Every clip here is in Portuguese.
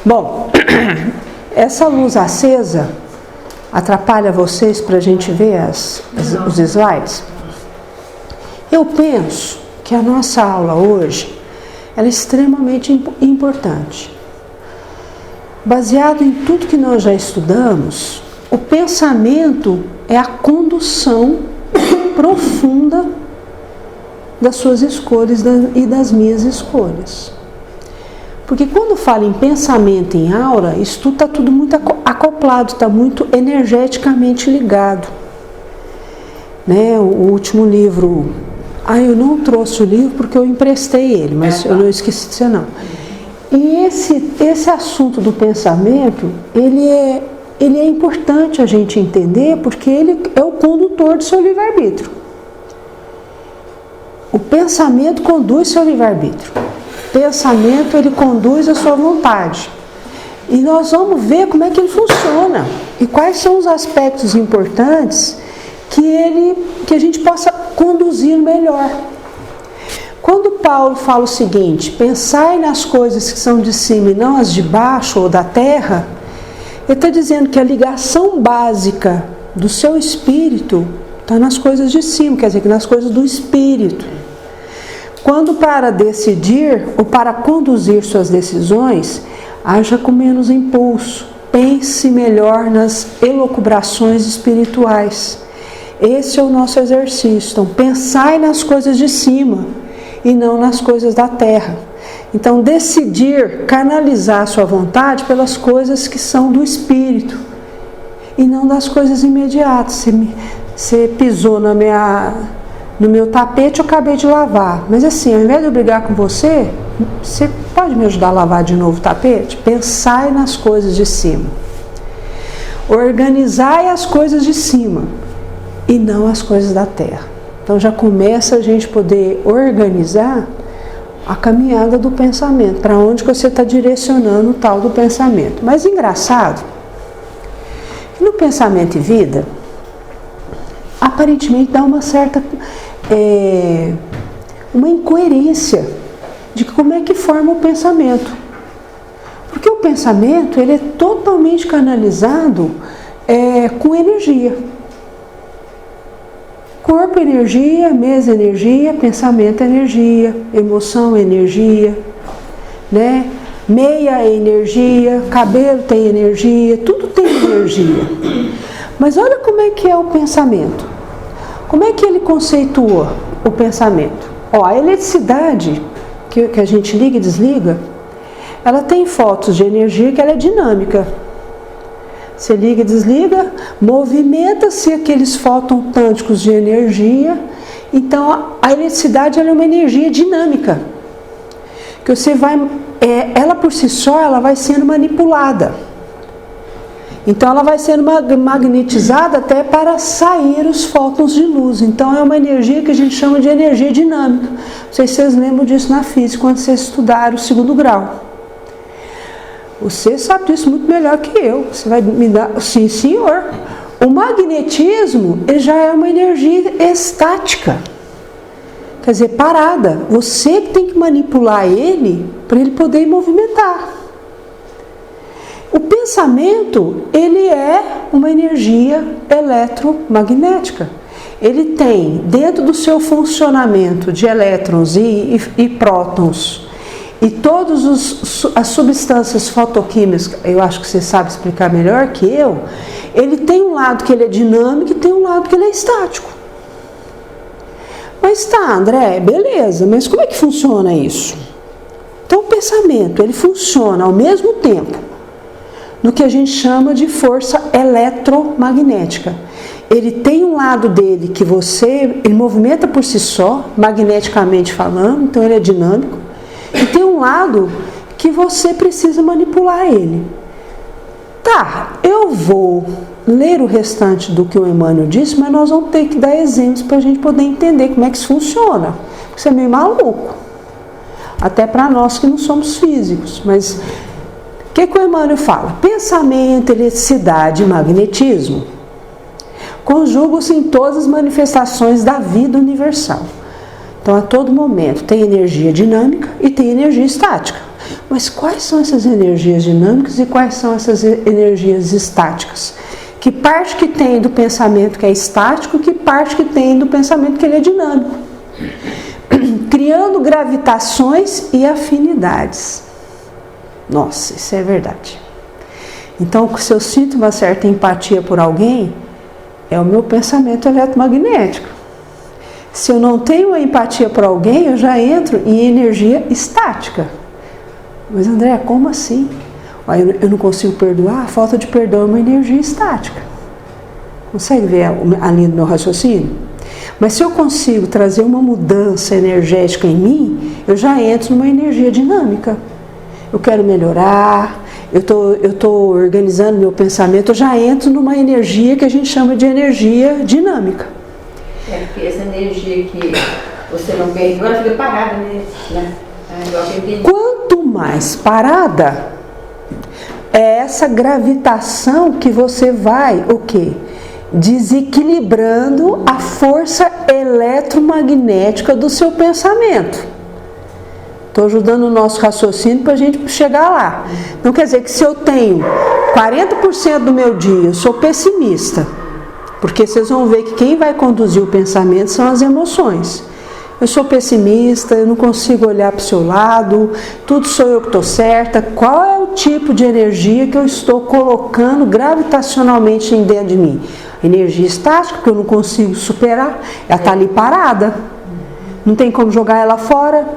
Bom, essa luz acesa atrapalha vocês para a gente ver os slides? Eu penso que a nossa aula hoje ela é extremamente importante. Baseado em tudo que nós já estudamos, o pensamento é a condução profunda das suas escolhas e das minhas escolhas. Porque quando fala em pensamento, em aura, isso tudo está tudo muito acoplado, está muito energeticamente ligado. Né? O último livro, eu não trouxe o livro porque eu emprestei ele, mas eu não esqueci de ser não. E esse assunto do pensamento, ele é importante a gente entender porque ele é o condutor do seu livre-arbítrio. O pensamento conduz seu livre-arbítrio. O pensamento, ele conduz a sua vontade. E nós vamos ver como é que ele funciona e quais são os aspectos importantes que a gente possa conduzir melhor. Quando Paulo fala o seguinte, pensai nas coisas que são de cima e não as de baixo ou da terra, ele está dizendo que a ligação básica do seu espírito está nas coisas de cima, quer dizer, que nas coisas do espírito. Quando para decidir ou para conduzir suas decisões, haja com menos impulso, pense melhor nas elucubrações espirituais. Esse é o nosso exercício. Então, pensai nas coisas de cima e não nas coisas da terra. Então, decidir canalizar a sua vontade pelas coisas que são do espírito e não das coisas imediatas. Você pisou no meu tapete, eu acabei de lavar. Mas assim, ao invés de eu brigar com você pode me ajudar a lavar de novo o tapete? Pensai nas coisas de cima. Organizai as coisas de cima e não as coisas da terra. Então já começa a gente poder organizar a caminhada do pensamento, para onde que você está direcionando o tal do pensamento. Mas engraçado, que no pensamento e vida, aparentemente dá uma certa uma incoerência de como é que forma o pensamento. Porque o pensamento ele é totalmente canalizado com energia. Corpo, energia, mesa, energia, pensamento, energia, emoção, energia, né? Meia é energia, cabelo tem energia, tudo tem energia. Mas olha como é que é o pensamento. Como é que ele conceitua o pensamento? A eletricidade que a gente liga e desliga, ela tem focos de energia que ela é dinâmica. Você liga e desliga, movimenta-se aqueles fótons quânticos de energia. Então, a eletricidade ela é uma energia dinâmica. Que você vai, ela por si só, ela vai sendo manipulada. Então, ela vai sendo magnetizada até para sair os fótons de luz. Então, é uma energia que a gente chama de energia dinâmica. Não sei se vocês lembram disso na física, quando vocês estudaram o 2º grau. Você sabe disso muito melhor que eu. Você vai me dar... Sim, senhor. O magnetismo ele já é uma energia estática. Quer dizer, parada. Você que tem que manipular ele para ele poder movimentar. O pensamento, ele é uma energia eletromagnética. Ele tem, dentro do seu funcionamento de elétrons e prótons, e todas as substâncias fotoquímicas, eu acho que você sabe explicar melhor que eu, ele tem um lado que ele é dinâmico e tem um lado que ele é estático. Mas tá, André, beleza, mas como é que funciona isso? Então o pensamento, ele funciona ao mesmo tempo no que a gente chama de força eletromagnética. Ele tem um lado dele que ele movimenta por si só, magneticamente falando, então ele é dinâmico. E tem um lado que você precisa manipular ele. Tá, eu vou ler o restante do que o Emmanuel disse, mas nós vamos ter que dar exemplos para a gente poder entender como é que isso funciona. Porque isso é meio maluco. Até para nós que não somos físicos. Mas o que o Emmanuel fala? Pensamento, eletricidade e magnetismo conjugam-se em todas as manifestações da vida universal. Então, a todo momento, tem energia dinâmica e tem energia estática. Mas quais são essas energias dinâmicas e quais são essas energias estáticas? Que parte que tem do pensamento que é estático, que parte que tem do pensamento que ele é dinâmico? Criando gravitações e afinidades. Nossa, isso é verdade. Então, se eu sinto uma certa empatia por alguém, é o meu pensamento eletromagnético. Se eu não tenho empatia por alguém, eu já entro em energia estática. Mas André, como assim? Eu não consigo perdoar? A falta de perdão é uma energia estática. Consegue ver a linha do meu raciocínio? Mas se eu consigo trazer uma mudança energética em mim, eu já entro numa energia dinâmica. Eu quero melhorar, eu estou organizando meu pensamento, eu já entro numa energia que a gente chama de energia dinâmica. É porque essa energia que você não perdoa, ela fica parada, né? Quanto mais parada, é essa gravitação que você vai, o quê? Desequilibrando a força eletromagnética do seu pensamento. Estou ajudando o nosso raciocínio para a gente chegar lá. Então quer dizer que se eu tenho 40% do meu dia, eu sou pessimista, porque vocês vão ver que quem vai conduzir o pensamento são as emoções. Eu sou pessimista, eu não consigo olhar para o seu lado, tudo sou eu que estou certa. Qual é o tipo de energia que eu estou colocando gravitacionalmente dentro de mim? Energia estática, que eu não consigo superar, ela está ali parada. Não tem como jogar ela fora,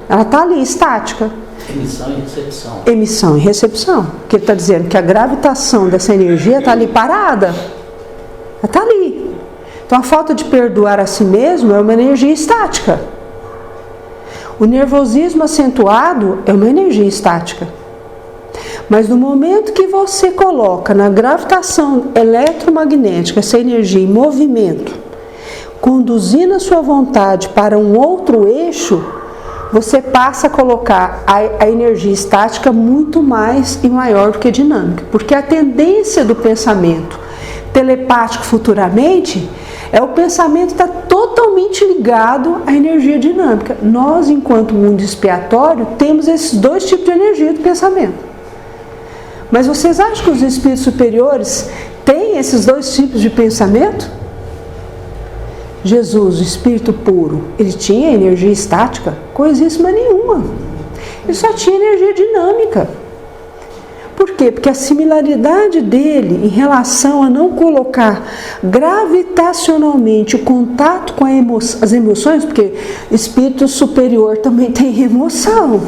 ela está ali, estática. Emissão e recepção. Emissão e recepção. Porque ele está dizendo que a gravitação dessa energia está ali parada. Ela está ali. Então a falta de perdoar a si mesmo é uma energia estática. O nervosismo acentuado é uma energia estática. Mas no momento que você coloca na gravitação eletromagnética essa energia em movimento, conduzindo a sua vontade para um outro eixo, você passa a colocar a energia estática muito mais e maior do que dinâmica. Porque a tendência do pensamento telepático futuramente é o pensamento estar totalmente ligado à energia dinâmica. Nós, enquanto mundo expiatório, temos esses dois tipos de energia do pensamento. Mas vocês acham que os espíritos superiores têm esses dois tipos de pensamento? Jesus, o espírito puro, ele tinha energia estática? Coisíssima nenhuma. Ele só tinha energia dinâmica. Por quê? Porque a similaridade dele em relação a não colocar gravitacionalmente o contato com as emoções, porque espírito superior também tem emoção,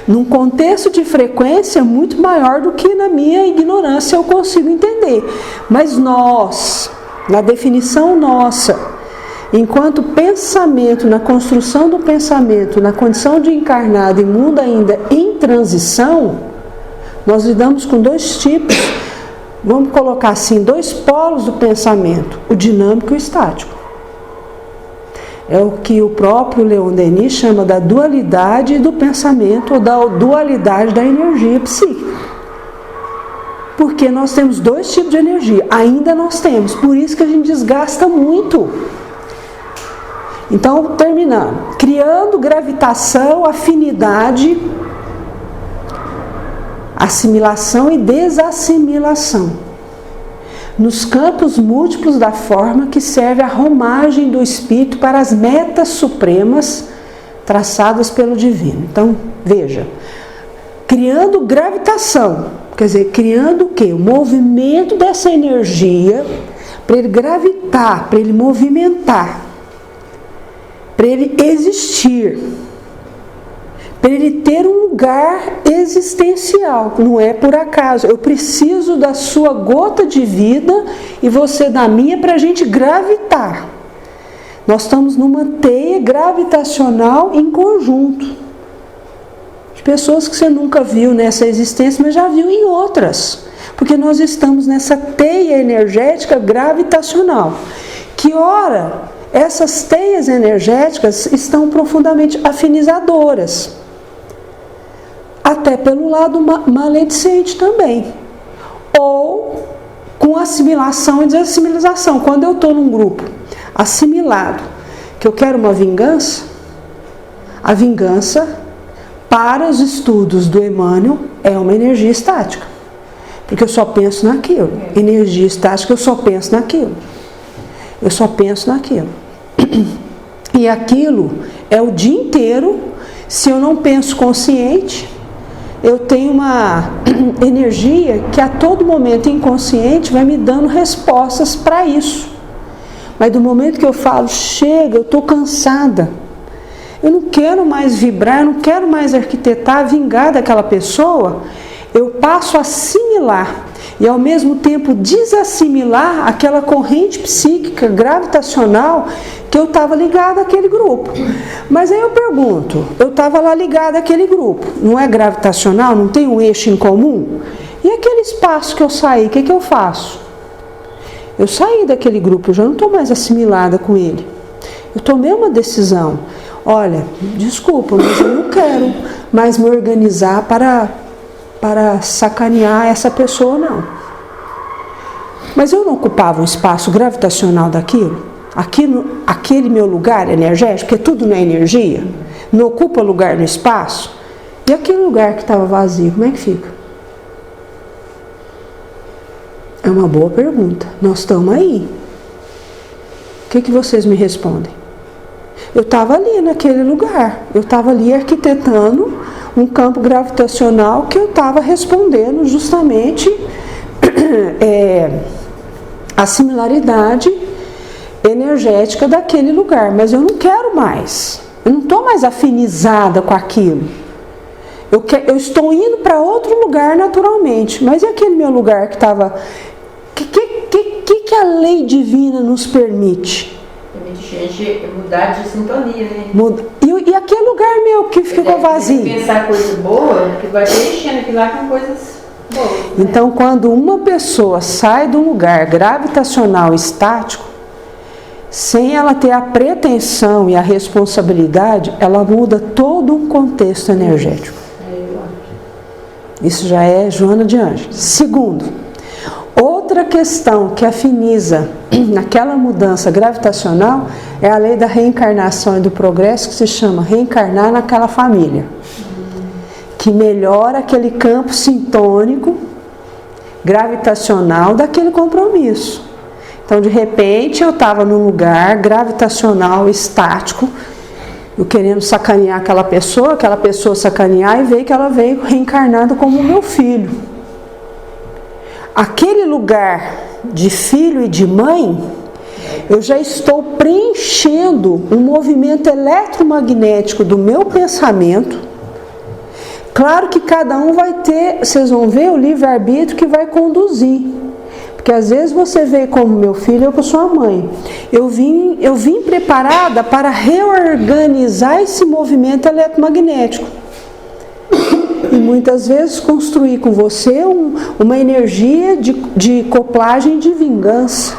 num contexto de frequência muito maior do que na minha ignorância eu consigo entender. Mas nós, na definição nossa, enquanto pensamento, na construção do pensamento, na condição de encarnado e mundo ainda em transição, nós lidamos com dois tipos, vamos colocar assim, dois polos do pensamento, o dinâmico e o estático. É o que o próprio Leon Denis chama da dualidade do pensamento ou da dualidade da energia psíquica. Porque nós temos dois tipos de energia, ainda nós temos, por isso que a gente desgasta muito. Então, terminando, criando gravitação, afinidade, assimilação e desassimilação, nos campos múltiplos da forma que serve a romagem do espírito para as metas supremas traçadas pelo divino. Então, veja, criando gravitação, quer dizer, criando o quê? O movimento dessa energia para ele gravitar, para ele movimentar, para ele existir, para ele ter um lugar existencial. Não é por acaso. Eu preciso da sua gota de vida e você da minha para a gente gravitar. Nós estamos numa teia gravitacional em conjunto. De pessoas que você nunca viu nessa existência, mas já viu em outras. Porque nós estamos nessa teia energética gravitacional. Que ora, essas teias energéticas estão profundamente afinizadoras. Até pelo lado maledicente também. Ou com assimilação e desassimilação. Quando eu estou num grupo assimilado, que eu quero uma vingança, a vingança para os estudos do Emmanuel, é uma energia estática. Porque eu só penso naquilo. Energia estática, eu só penso naquilo. Eu só penso naquilo. E aquilo é o dia inteiro. Se eu não penso consciente, eu tenho uma energia que a todo momento inconsciente vai me dando respostas para isso. Mas do momento que eu falo, chega, eu estou cansada, eu não quero mais vibrar, eu não quero mais arquitetar, vingar daquela pessoa, eu passo a assimilar e ao mesmo tempo desassimilar aquela corrente psíquica, gravitacional, que eu estava ligada àquele grupo. Mas aí eu pergunto, eu estava lá ligada àquele grupo, não é gravitacional, não tem um eixo em comum? E aquele espaço que eu saí, o que eu faço? Eu saí daquele grupo, eu já não estou mais assimilada com ele. Eu tomei uma decisão. Olha, desculpa, mas eu não quero mais me organizar para sacanear essa pessoa, não. Mas eu não ocupava um espaço gravitacional daquilo? Aquele meu lugar energético, porque tudo não é energia, não ocupa lugar no espaço? E aquele lugar que estava vazio, como é que fica? É uma boa pergunta. Nós estamos aí. O que vocês me respondem? Eu estava ali naquele lugar. Eu estava ali arquitetando um campo gravitacional que eu estava respondendo justamente a similaridade energética daquele lugar. Mas eu não quero mais. Eu não estou mais afinizada com aquilo. Eu estou indo para outro lugar naturalmente. Mas e aquele meu lugar que estava... que a lei divina nos permite? Permite a gente mudar de sintonia, né? E aquele lugar meu que ficou vazio? Pensar coisa boa, que vai preenchendo aquilo lá com coisas boas. Né? Então, quando uma pessoa sai de um lugar gravitacional estático, sem ela ter a pretensão e a responsabilidade, ela muda todo um contexto energético. Isso já é Joana de Ângeles. Segundo, outra questão que afiniza naquela mudança gravitacional é a lei da reencarnação e do progresso, que se chama reencarnar naquela família, que melhora aquele campo sintônico gravitacional daquele compromisso. Então, de repente, eu estava num lugar gravitacional estático, eu querendo sacanear aquela pessoa sacanear, e ver que ela veio reencarnada como meu filho. Aquele lugar de filho e de mãe, eu já estou preenchendo um movimento eletromagnético do meu pensamento. Claro que cada um vai ter, vocês vão ver o livre-arbítrio que vai conduzir. Porque às vezes você veio como meu filho, eu com sua mãe. Eu vim preparada para reorganizar esse movimento eletromagnético. E muitas vezes construir com você uma energia de acoplagem de vingança.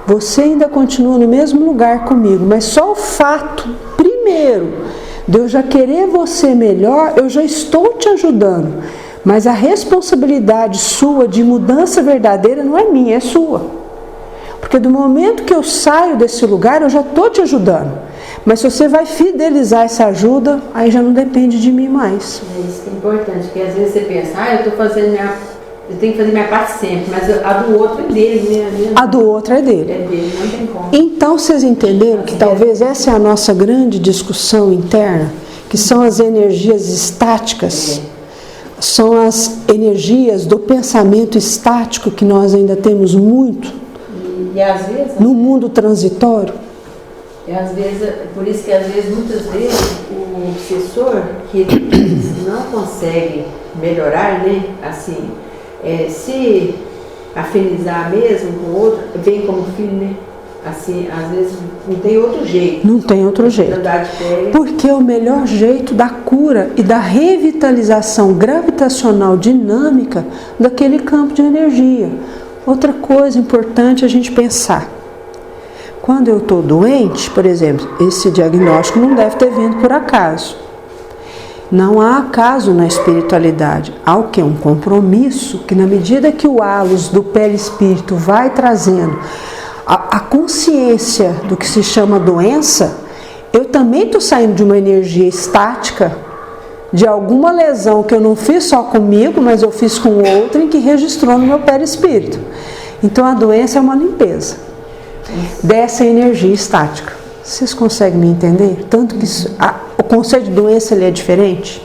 Você ainda continua no mesmo lugar comigo, mas só o fato, primeiro, de eu já querer você melhor, eu já estou te ajudando. Mas a responsabilidade sua de mudança verdadeira não é minha, é sua. Porque do momento que eu saio desse lugar, eu já estou te ajudando. Mas se você vai fidelizar essa ajuda, aí já não depende de mim mais. É isso que é importante, porque às vezes você pensa, eu tenho que fazer minha parte sempre, mas a do outro é dele, né? A do outro é dele. É dele, não tem como. Então vocês entenderam que talvez essa é a nossa grande discussão interna, que são as energias estáticas. São as energias do pensamento estático que nós ainda temos muito e às vezes, no mundo transitório. E às vezes, por isso que muitas vezes o obsessor, que ele não consegue melhorar, né? Assim, se afinizar mesmo com o outro, bem como filho, né? Assim, às vezes não tem outro jeito. Não tem outro jeito. Porque o melhor jeito da cura e da revitalização gravitacional dinâmica daquele campo de energia. Outra coisa importante a gente pensar. Quando eu estou doente, por exemplo, esse diagnóstico não deve ter vindo por acaso. Não há acaso na espiritualidade. Há o quê? Um compromisso que, na medida que o hálus do perispírito vai trazendo a consciência do que se chama doença, eu também estou saindo de uma energia estática de alguma lesão que eu não fiz só comigo, mas eu fiz com outrem que registrou no meu perispírito. Então a doença é uma limpeza dessa energia estática. Vocês conseguem me entender? Tanto que o conceito de doença ele é diferente.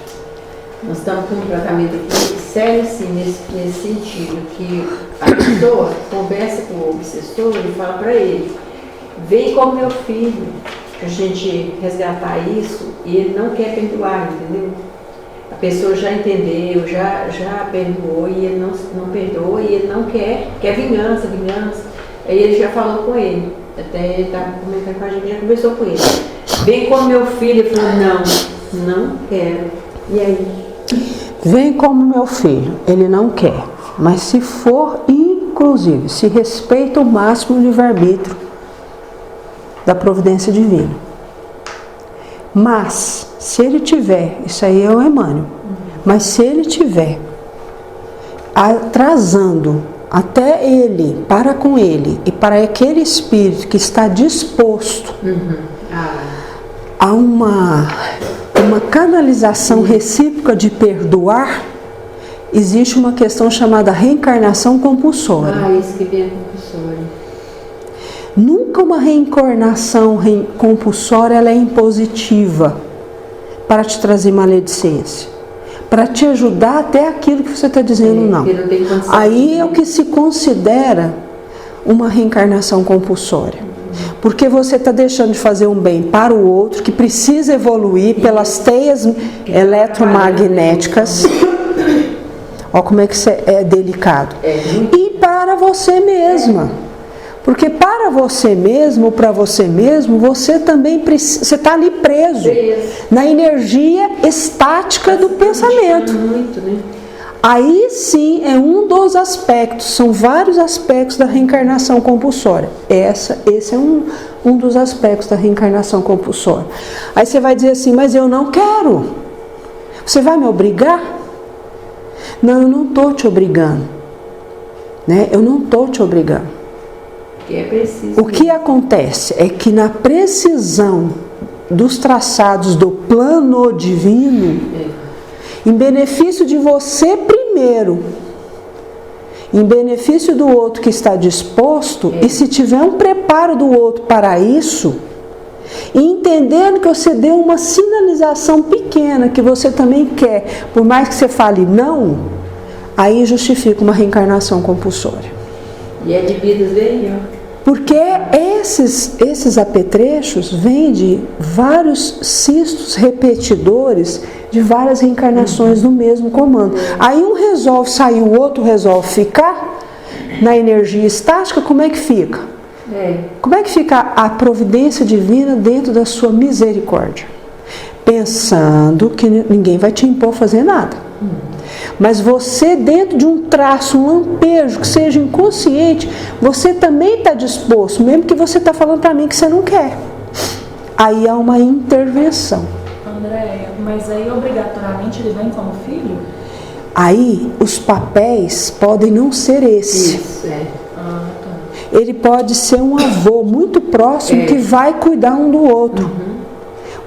Nós estamos com um tratamento aqui sério assim, nesse sentido, que a pessoa conversa com o obsessor e fala para ele, vem como meu filho, a gente resgatar isso, e ele não quer perdoar, entendeu? A pessoa já entendeu, já perdoou, e ele não perdoa, e ele não quer vingança. Aí ele já falou com ele, até ele estava comentando com a gente, já conversou com ele. Vem como meu filho, ele falou, não quero. E aí? Vem como meu filho, ele não quer, mas se for, inclusive, se respeita o máximo livre-arbítrio da providência divina. Mas, se ele tiver, isso aí é o Emmanuel, mas se ele tiver atrasando até ele, para com ele e para aquele espírito que está disposto a uma canalização recíproca de perdoar, existe uma questão chamada reencarnação compulsória. Isso que vem a compulsória. Nunca uma reencarnação compulsória ela é impositiva para te trazer maledicência, para te ajudar até aquilo que você está dizendo não. Aí é o que se considera uma reencarnação compulsória. Porque você está deixando de fazer um bem para o outro, que precisa evoluir pelas teias eletromagnéticas. Olha como é que isso é delicado. E para você mesma. Porque para você mesmo, para você mesmo, você também precisa, você está ali preso na energia estática do pensamento. Muito, né? Aí sim é um dos aspectos, são vários aspectos da reencarnação compulsória. Esse é um dos aspectos da reencarnação compulsória. Aí você vai dizer assim, mas eu não quero. Você vai me obrigar? Não, eu não estou te obrigando. Né? Eu não estou te obrigando. É preciso. O que acontece é que na precisão dos traçados do plano divino, em benefício de você primeiro, em benefício do outro que está disposto, e se tiver um preparo do outro para isso, e entendendo que você deu uma sinalização pequena que você também quer, por mais que você fale não, aí justifica uma reencarnação compulsória. E é de vidas bem, ó. Porque esses apetrechos vêm de vários cistos repetidores de várias reencarnações do mesmo comando. Aí um resolve sair, o outro resolve ficar na energia estática, como é que fica? Como é que fica a providência divina dentro da sua misericórdia? Pensando que ninguém vai te impor fazer nada. Mas você, dentro de um traço, um lampejo que seja inconsciente, você também está disposto, mesmo que você está falando para mim que você não quer. Aí há uma intervenção. Andréia, mas aí obrigatoriamente ele vem como filho? Aí os papéis podem não ser esse. Isso, Ele pode ser um avô muito próximo que vai cuidar um do outro.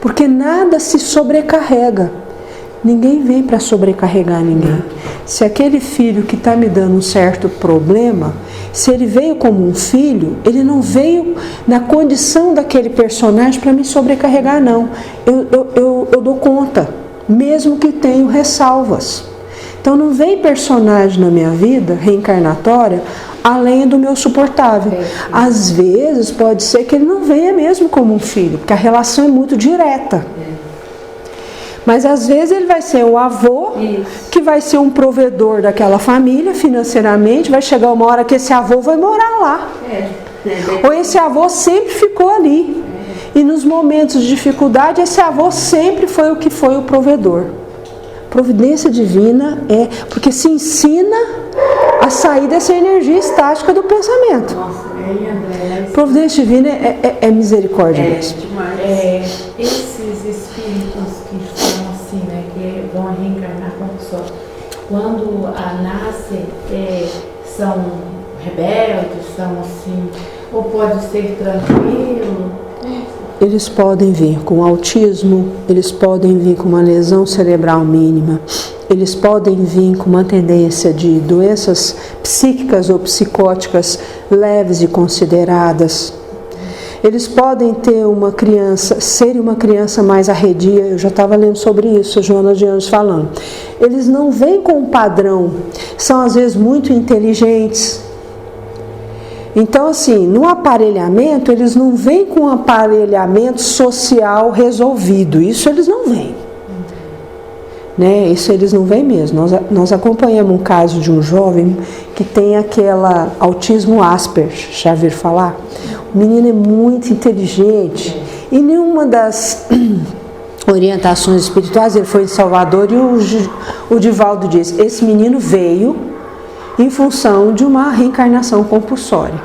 Porque nada se sobrecarrega. Ninguém vem para sobrecarregar ninguém. Se aquele filho que está me dando um certo problema, se ele veio como um filho, ele não veio na condição daquele personagem para me sobrecarregar, não. Eu dou conta, mesmo que tenha ressalvas. Então não vem personagem na minha vida, reencarnatória, além do meu suportável. Às vezes pode ser que ele não venha mesmo como um filho, porque a relação é muito direta. Mas às vezes ele vai ser o avô, que vai ser um provedor daquela família financeiramente, vai chegar uma hora que esse avô vai morar lá. Ou esse avô sempre ficou ali. E nos momentos de dificuldade, esse avô sempre foi o que foi o provedor. Providência divina é porque se ensina a sair dessa energia estática do pensamento. Providência divina é misericórdia mesmo. Esses espíritos que são assim, né, que vão reencarnar como só, quando nascem, são rebeldes, são assim, ou pode ser tranquilo? eles podem vir com autismo, eles podem vir com uma lesão cerebral mínima, eles podem vir com uma tendência de doenças psíquicas ou psicóticas leves e consideradas. Eles podem ter uma criança, ser uma criança mais arredia, eu já estava lendo sobre isso, a Joana de Anjos falando. Eles não vêm com um padrão, são às vezes muito inteligentes. Então, assim, no aparelhamento, eles não vêm com um aparelhamento social resolvido, isso eles não vêm. Né? Isso eles não vêm mesmo. Nós acompanhamos um caso de um jovem que tem aquela autismo Asperger, já ouviram falar? O menino é muito inteligente e nenhuma das orientações espirituais, ele foi em Salvador e o Divaldo disse, esse menino veio em função de uma reencarnação compulsória.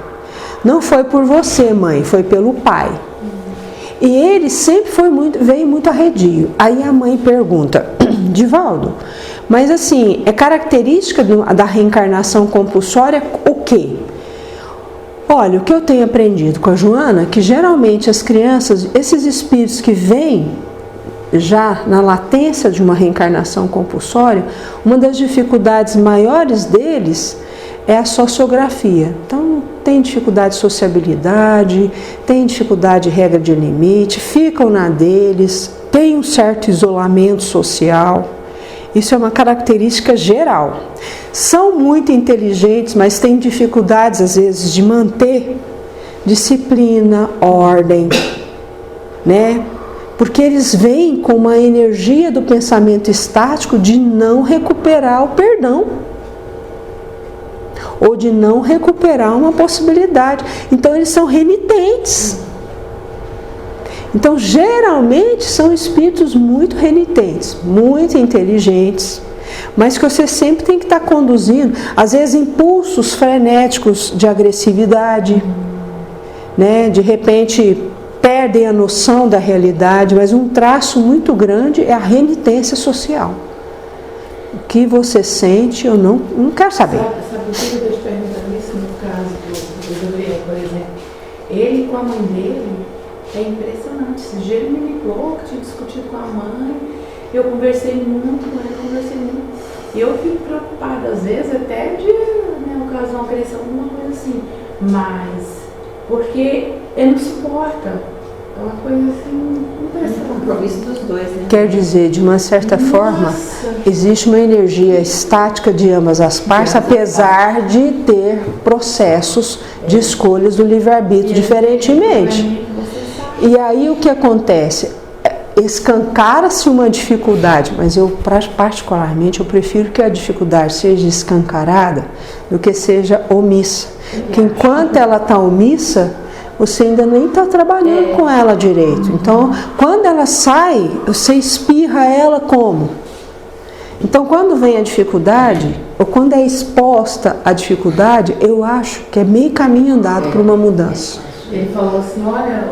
Não foi por você, mãe, foi pelo pai. E ele sempre veio muito arredio. Aí a mãe pergunta, Divaldo, mas assim, é característica da reencarnação compulsória o quê? Olha, o que eu tenho aprendido com a Joana, que geralmente as crianças, esses espíritos que vêm já na latência de uma reencarnação compulsória, uma das dificuldades maiores deles é a sociografia. Então, tem dificuldade de sociabilidade, tem dificuldade de regra de limite, ficam na deles, tem um certo isolamento social. Isso é uma característica geral. São muito inteligentes, mas têm dificuldades, às vezes, de manter disciplina, ordem, né? Porque eles vêm com uma energia do pensamento estático de não recuperar o perdão. Ou de não recuperar uma possibilidade. Então, eles são renitentes. Então, geralmente, são espíritos muito renitentes, muito inteligentes, mas que você sempre tem que estar conduzindo, às vezes, impulsos frenéticos de agressividade, né? De repente, perdem a noção da realidade, mas um traço muito grande é a renitência social. O que você sente, eu não quero saber. Sabe o que eu te perguntando isso no caso do Gabriel, por exemplo? Ele com a mãe dele, é impressionante. Esse dia ele me ligou, que tinha discutido com a mãe, eu conversei muito com ele, E eu fico preocupada, às vezes, até de, no caso, uma agressão, alguma coisa assim. Mas, porque ele não suporta. É uma coisa assim, impressionante. Um compromisso dos dois, né? Quer dizer, de uma certa forma, existe uma energia estática de ambas as partes, apesar de ter processos de escolhas do livre-arbítrio diferentemente. E aí o que acontece? Escancara-se uma dificuldade, mas eu particularmente eu prefiro que a dificuldade seja escancarada do que seja omissa. Porque enquanto ela está omissa, você ainda nem está trabalhando com ela direito. Então, quando ela sai, você espirra ela como? Então, quando vem a dificuldade, ou quando é exposta a dificuldade, eu acho que é meio caminho andado para uma mudança. Ele falou assim, olha,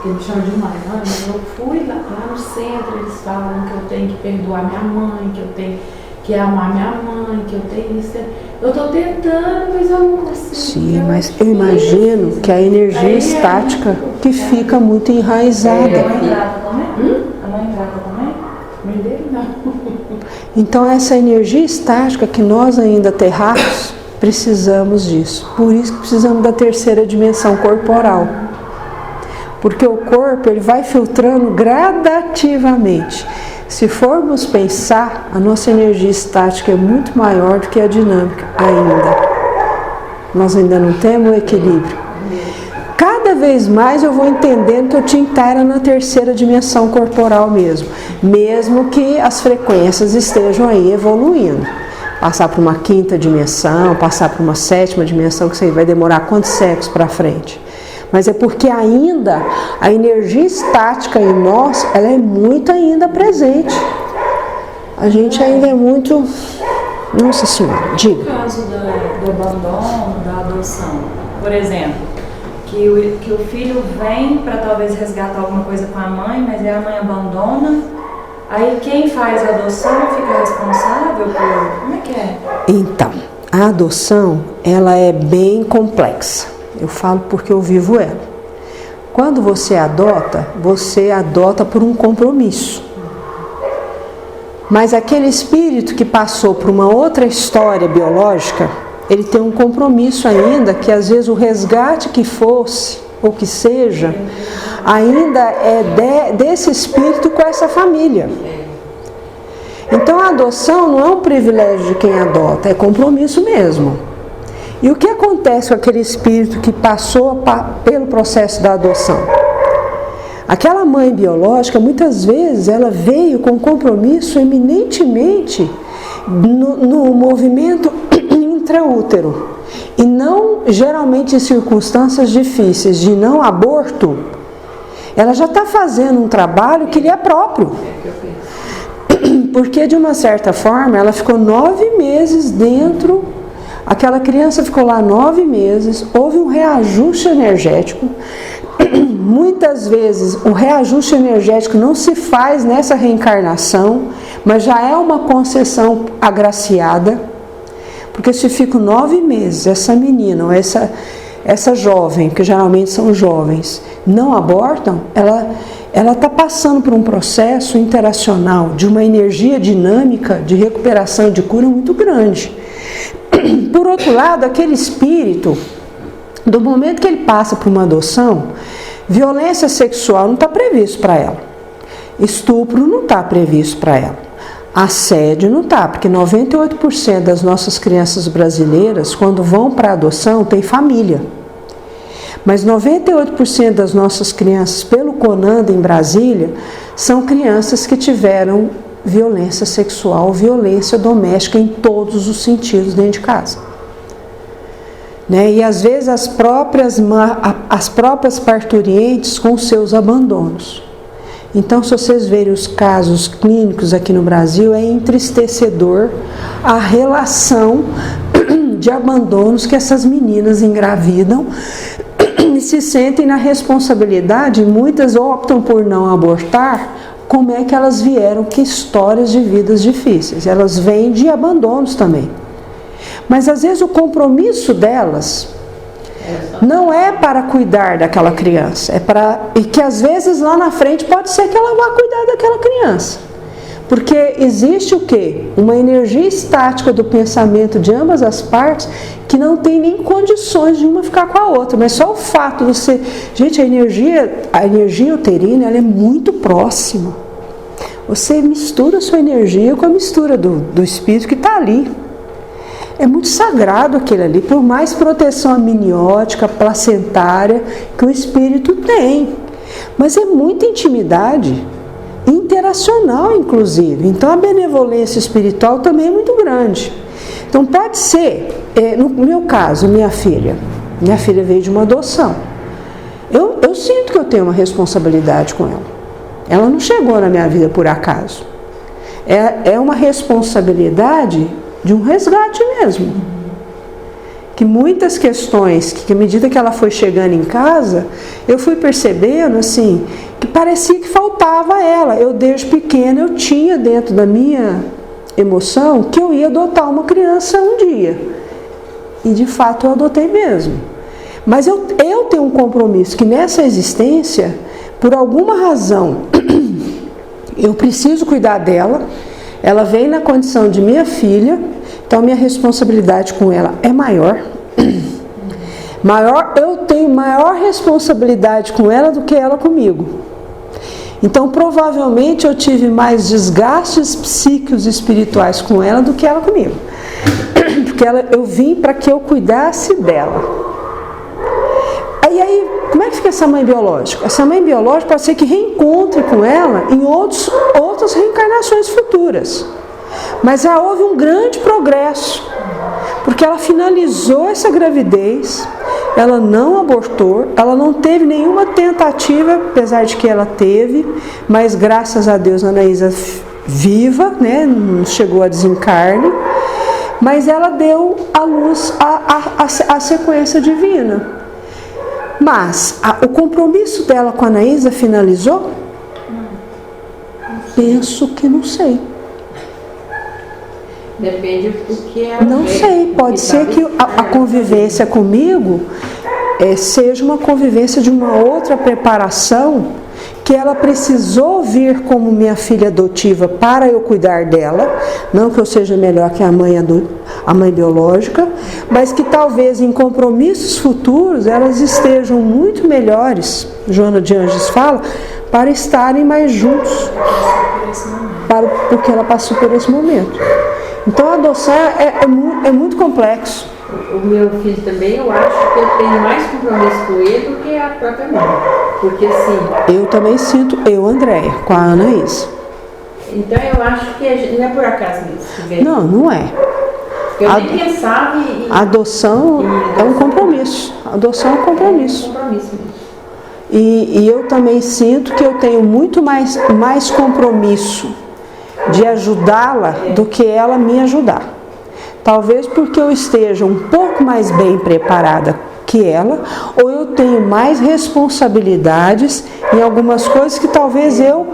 ele me chama de mãe, mas eu fui lá no centro, eles falam que eu tenho que perdoar minha mãe, que eu tenho que amar minha mãe, que eu tenho isso. Eu estou tentando, mas eu não consigo. Sim, mas eu imagino que a energia estática que fica muito enraizada. A mãe trata também? A mãe trata também? A mãe dele não. Então essa energia estática que nós ainda terráqueos precisamos disso. Por isso que precisamos da terceira dimensão corporal. Porque o corpo ele vai filtrando gradativamente. Se formos pensar, a nossa energia estática é muito maior do que a dinâmica ainda. Nós ainda não temos o equilíbrio. Cada vez mais eu vou entendendo que eu tinha que estar na terceira dimensão corporal mesmo. Mesmo que as frequências estejam aí evoluindo. Passar para uma quinta dimensão, passar para uma sétima dimensão, que isso aí vai demorar quantos séculos para frente? Mas é porque ainda a energia estática em nós, ela é muito ainda presente. A gente ainda é muito... Nossa Senhora, diga. No caso do abandono, da adoção, por exemplo, que o filho vem para talvez resgatar alguma coisa com a mãe, mas aí a mãe abandona, aí quem faz a adoção fica responsável por... Como é que é? Então, a adoção, ela é bem complexa. Eu falo porque eu vivo ela. Quando você adota por um compromisso. Mas aquele espírito que passou por uma outra história biológica, ele tem um compromisso ainda, que às vezes o resgate que fosse, ou que seja, ainda é desse espírito com essa família. Então a adoção não é um privilégio de quem adota, é compromisso mesmo. E o que acontece com aquele espírito que passou pelo processo da adoção? Aquela mãe biológica, muitas vezes, ela veio com compromisso eminentemente no movimento intraútero. E não, geralmente, em circunstâncias difíceis de não aborto, ela já está fazendo um trabalho que lhe é próprio. Porque, de uma certa forma, ela ficou 9 meses dentro, aquela criança ficou lá 9 meses, houve um reajuste energético. Muitas vezes o reajuste energético não se faz nessa reencarnação, mas já é uma concessão agraciada, porque se fica 9 meses, essa menina ou essa jovem, que geralmente são jovens, não abortam, ela está passando por um processo interacional de uma energia dinâmica de recuperação e de cura muito grande. Por outro lado, aquele espírito, do momento que ele passa por uma adoção, violência sexual não está previsto para ela, estupro não está previsto para ela, assédio não está, porque 98% das nossas crianças brasileiras, quando vão para a adoção, tem família. Mas 98% das nossas crianças, pelo CONANDA em Brasília, são crianças que tiveram violência sexual, violência doméstica em todos os sentidos dentro de casa. E às vezes as próprias parturientes com seus abandonos. Então, se vocês verem os casos clínicos aqui no Brasil, é entristecedor a relação de abandonos que essas meninas engravidam e se sentem na responsabilidade, muitas optam por não abortar. Como é que elas vieram? Que histórias de vidas difíceis. Elas vêm de abandonos também. Mas às vezes o compromisso delas não é para cuidar daquela criança, e que às vezes lá na frente pode ser que ela vá cuidar daquela criança. Porque existe o quê? Uma energia estática do pensamento de ambas as partes que não tem nem condições de uma ficar com a outra. Mas só o fato de você... Gente, a energia uterina, ela é muito próxima. Você mistura a sua energia com a mistura do espírito que está ali. É muito sagrado aquele ali, por mais proteção amniótica, placentária que o espírito tem. Mas é muita intimidade, interacional inclusive. Então a benevolência espiritual também é muito grande. Então pode ser, no meu caso, minha filha veio de uma adoção. Eu sinto que eu tenho uma responsabilidade com ela. Ela não chegou na minha vida por acaso. É uma responsabilidade de um resgate mesmo. Que muitas questões, que à medida que ela foi chegando em casa, eu fui percebendo assim, que parecia que faltava a ela. Eu desde pequena, eu tinha dentro da minha emoção que eu ia adotar uma criança um dia. E de fato eu adotei mesmo. Mas eu tenho um compromisso que nessa existência, por alguma razão, eu preciso cuidar dela. Ela vem na condição de minha filha, então minha responsabilidade com ela é maior. Eu tenho maior responsabilidade com ela do que ela comigo. Então provavelmente eu tive mais desgastes psíquicos e espirituais com ela do que ela comigo. Porque eu vim para que eu cuidasse dela. E aí, como é que fica essa mãe biológica? Essa mãe biológica pode ser que reencontre com ela em outras reencarnações futuras. Mas já houve um grande progresso, porque ela finalizou essa gravidez, ela não abortou, ela não teve nenhuma tentativa, apesar de que ela teve, mas graças a Deus a Anaísa viva, não chegou a desencarne, mas ela deu à luz a sequência divina. Mas o compromisso dela com a Anaísa finalizou? Penso que não sei. Depende do que ela não sei, pode ser que a convivência comigo seja uma convivência de uma outra preparação que ela precisou vir como minha filha adotiva para eu cuidar dela, não que eu seja melhor que a mãe biológica, mas que talvez em compromissos futuros elas estejam muito melhores, Joana de Anjos fala, para estarem mais juntos, porque ela passou por esse momento. Então a adoção é muito complexo. O meu filho também, eu acho que eu tenho mais compromisso com ele do que a própria mãe. Porque assim... Eu também sinto, Andréia, com a Anaís. Então eu acho que não é por acaso isso. Não, não é. Eu nem pensava em... Adoção é um compromisso. Adoção é um compromisso. É um compromisso mesmo. E eu também sinto que eu tenho muito mais compromisso de ajudá-la do que ela me ajudar. Talvez porque eu esteja um pouco mais bem preparada que ela, ou eu tenho mais responsabilidades em algumas coisas que talvez eu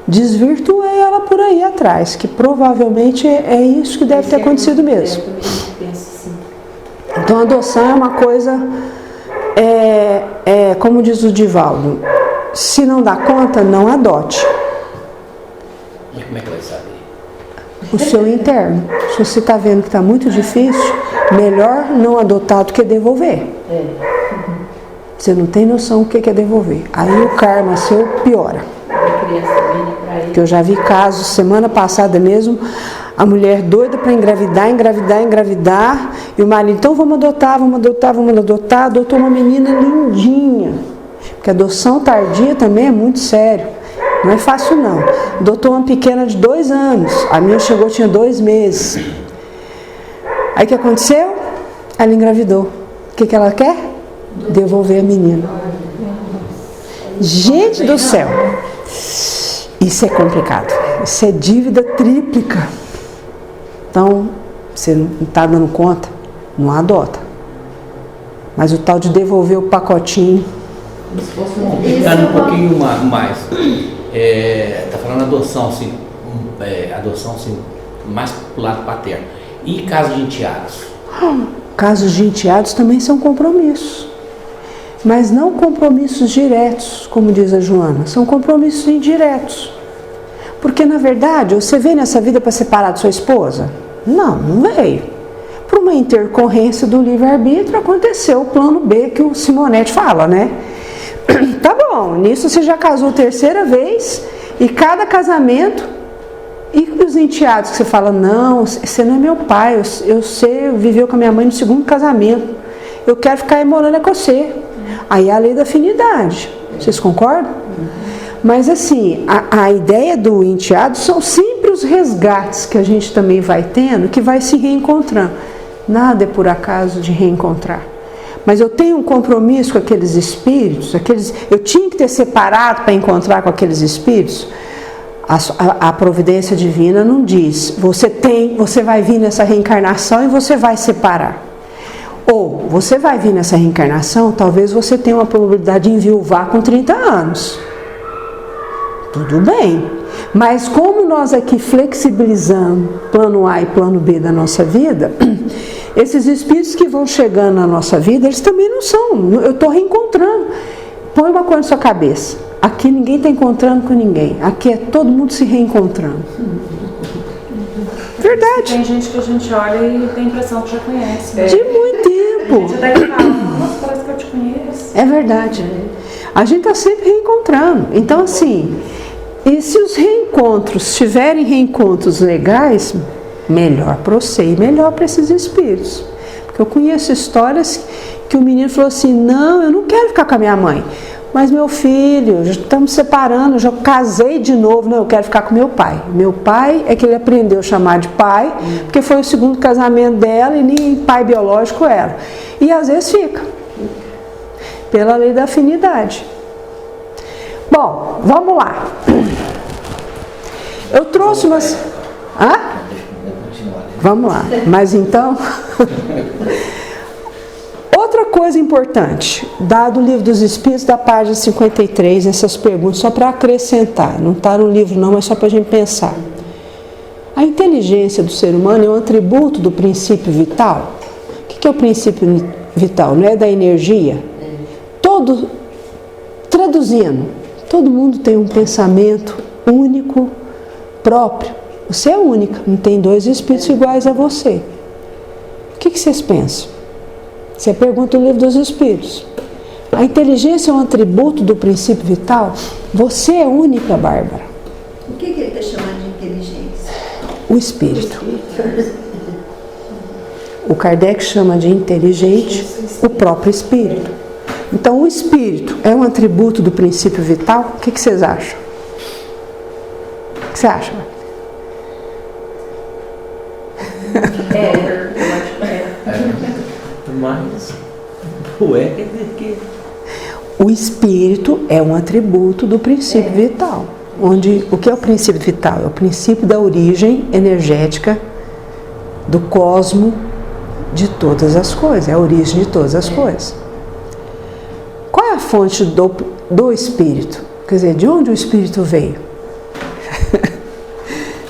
desvirtuei ela por aí atrás, que provavelmente é isso que deve ter acontecido mesmo. Então a adoção é uma coisa, como diz o Divaldo, se não dá conta, não adote. E como é que vai saber? O seu interno. Se você está vendo que está muito difícil, melhor não adotar do que devolver. Você não tem noção do que é devolver. Aí o karma seu piora. Que eu já vi casos, semana passada mesmo, a mulher doida para engravidar, e o marido, então vamos adotar, adotou uma menina lindinha. Porque a adoção tardia também é muito sério. Não é fácil não. Adotou uma pequena de 2 anos. A minha chegou, tinha 2 meses. Aí o que aconteceu? Ela engravidou. O que ela quer? Devolver a menina. Gente do céu. Isso é complicado. Isso é dívida tríplica. Então, você não está dando conta? Não adota. Mas o tal de devolver o pacotinho... Explicando um pouquinho mais. Está falando adoção, assim, mais pro lado paterno. E casos de enteados? Casos de enteados também são compromissos. Mas não compromissos diretos, como diz a Joana. São compromissos indiretos. Porque, na verdade, você veio nessa vida para separar de sua esposa? Não, não veio. Por uma intercorrência do livre-arbítrio, aconteceu o plano B que o Simonetti fala, né? Tá bom, nisso você já casou 3ª vez, e cada casamento, e os enteados que você fala, não, você não é meu pai, você viveu com a minha mãe no 2º casamento, eu quero ficar morando com você. Aí é a lei da afinidade, vocês concordam? Mas assim, a ideia do enteado são sempre os resgates que a gente também vai tendo, que vai se reencontrando. Nada é por acaso de reencontrar. Mas eu tenho um compromisso com aqueles espíritos, eu tinha que ter separado para encontrar com aqueles espíritos. A providência divina não diz, você vai vir nessa reencarnação e você vai separar. Ou você vai vir nessa reencarnação, talvez você tenha uma probabilidade de enviuvar com 30 anos. Tudo bem. Mas como nós aqui flexibilizamos plano A e plano B da nossa vida, esses espíritos que vão chegando na nossa vida, eles também não são. Eu estou reencontrando. Põe uma coisa na sua cabeça. Aqui ninguém está encontrando com ninguém. Aqui é todo mundo se reencontrando. Verdade. Tem gente que a gente olha e tem a impressão que já conhece. De muito tempo. Você até fala, nossa, parece que eu te conheço. É verdade. A gente está sempre reencontrando. Então, assim, e se os reencontros tiverem reencontros legais, melhor para você e melhor para esses espíritos. Porque eu conheço histórias que o menino falou assim, não, eu não quero ficar com a minha mãe. Mas meu filho, já estamos separando, já casei de novo, não, eu quero ficar com meu pai. Meu pai é que ele aprendeu a chamar de pai, porque foi o 2º casamento dela e nem pai biológico era. E às vezes fica, pela lei da afinidade. Bom, vamos lá. Eu trouxe umas... Hã? Vamos lá, mas então... Outra coisa importante, dado o Livro dos Espíritos, da página 53, essas perguntas, só para acrescentar, não está no livro não, mas só para a gente pensar. A inteligência do ser humano é um atributo do princípio vital? O que é o princípio vital? Não é da energia? traduzindo, todo mundo tem um pensamento único, próprio. Você é única, não tem dois espíritos iguais a você. O que vocês pensam? Você pergunta no livro dos Espíritos. A inteligência é um atributo do princípio vital? Você é única, Bárbara. O que ele está chamando de inteligência? O espírito. O Kardec chama de inteligente o próprio espírito. Então, o espírito é um atributo do princípio vital? O que vocês acham? O que você acha? Eu acho que é. Mas, O espírito é um atributo do princípio vital. Onde, o que é o princípio vital? É o princípio da origem energética do cosmo de todas as coisas. É a origem de todas as coisas. Qual é a fonte do espírito? Quer dizer, de onde o espírito veio?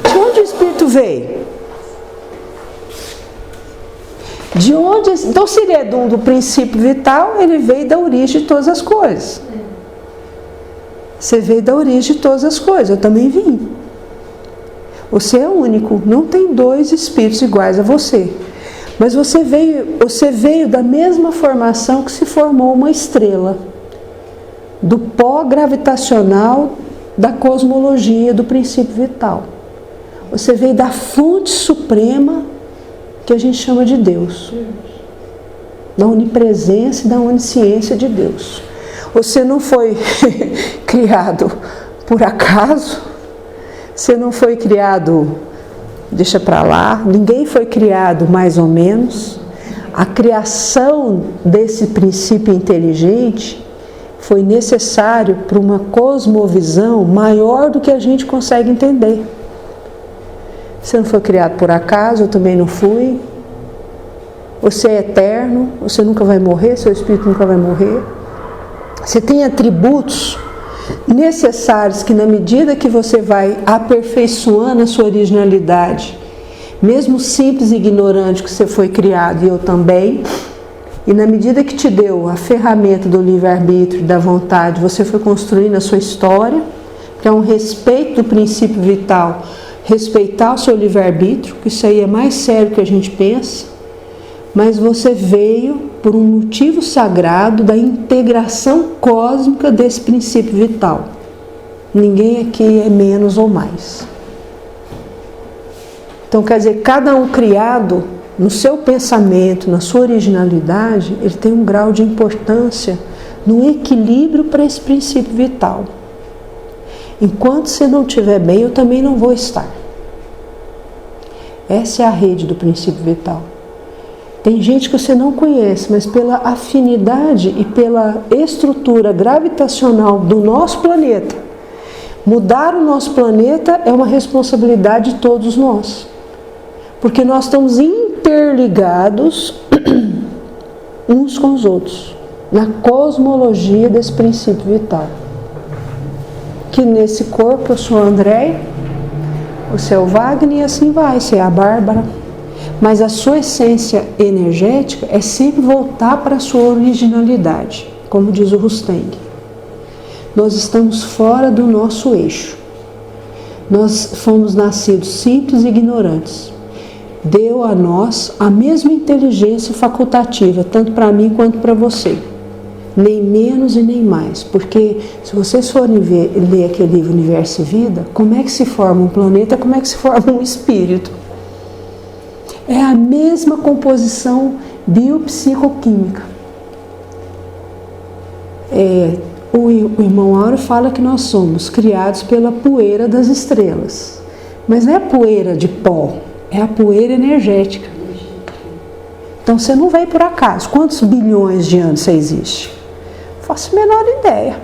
De onde o espírito veio? De onde? Então, se ele é do princípio vital, ele veio da origem de todas as coisas. Você veio da origem de todas as coisas, eu também vim. Você é único, não tem dois espíritos iguais a você. Mas você veio da mesma formação que se formou uma estrela, do pó gravitacional da cosmologia do princípio vital. Você veio da fonte suprema que a gente chama de Deus, da onipresença e da onisciência de Deus. Você não foi criado por acaso, você não foi criado, deixa para lá, ninguém foi criado mais ou menos. A criação desse princípio inteligente foi necessário para uma cosmovisão maior do que a gente consegue entender. Você não foi criado por acaso, eu também não fui. Você é eterno, você nunca vai morrer, seu espírito nunca vai morrer. Você tem atributos necessários que, na medida que você vai aperfeiçoando a sua originalidade, mesmo simples e ignorante que você foi criado, e eu também, e na medida que te deu a ferramenta do livre-arbítrio, da vontade, você foi construindo a sua história, que é um respeito do princípio vital, respeitar o seu livre-arbítrio, que isso aí é mais sério do que a gente pensa, mas você veio por um motivo sagrado da integração cósmica desse princípio vital. Ninguém aqui é menos ou mais. Então, quer dizer, cada um criado no seu pensamento, na sua originalidade, ele tem um grau de importância no equilíbrio para esse princípio vital. Enquanto você não estiver bem, eu também não vou estar. Essa é a rede do princípio vital. Tem gente que você não conhece, mas pela afinidade e pela estrutura gravitacional do nosso planeta, mudar o nosso planeta é uma responsabilidade de todos nós. Porque nós estamos interligados uns com os outros, na cosmologia desse princípio vital. Que nesse corpo eu sou a Andréia, você é o Wagner e assim vai, você é a Bárbara. Mas a sua essência energética é sempre voltar para a sua originalidade, como diz o Rustang. Nós estamos fora do nosso eixo. Nós fomos nascidos simples e ignorantes. Deu a nós a mesma inteligência facultativa, tanto para mim quanto para você. Nem menos e nem mais. Porque se vocês forem ler aquele livro Universo e Vida, como é que se forma um planeta, como é que se forma um espírito? É a mesma composição biopsicoquímica. O irmão Áureo fala que nós somos criados pela poeira das estrelas. Mas não é a poeira de pó, é a poeira energética. Então você não veio por acaso. Quantos bilhões de anos você existe? Não faço a menor ideia.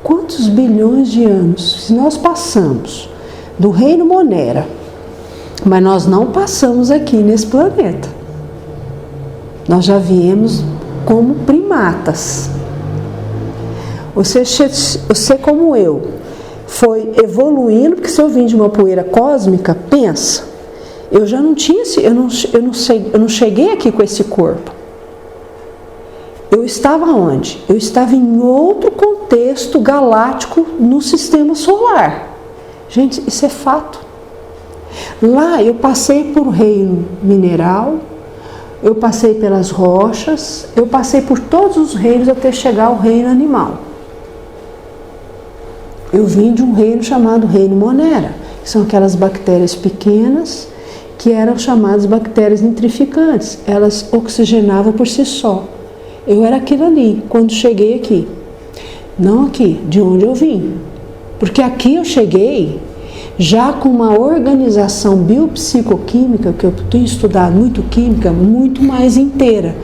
Quantos bilhões de anos? Se nós passamos do reino Monera, mas nós não passamos aqui nesse planeta. Nós já viemos como primatas. Você como eu, foi evoluindo, porque se eu vim de uma poeira cósmica, pensa, eu já não tinha, eu não cheguei aqui com esse corpo. eu estava onde? Eu estava em outro contexto galáctico no sistema solar. Gente, isso é fato. Lá eu passei por reino mineral, eu passei pelas rochas, eu passei por todos os reinos até chegar ao reino animal. Eu vim de um reino chamado Reino Monera, que são aquelas bactérias pequenas que eram chamadas bactérias nitrificantes. Elas oxigenavam por si só. Eu era aquilo ali, quando cheguei aqui. Não aqui, de onde eu vim. Porque aqui eu cheguei já com uma organização biopsicoquímica, que eu tenho estudado muito química, muito mais inteira.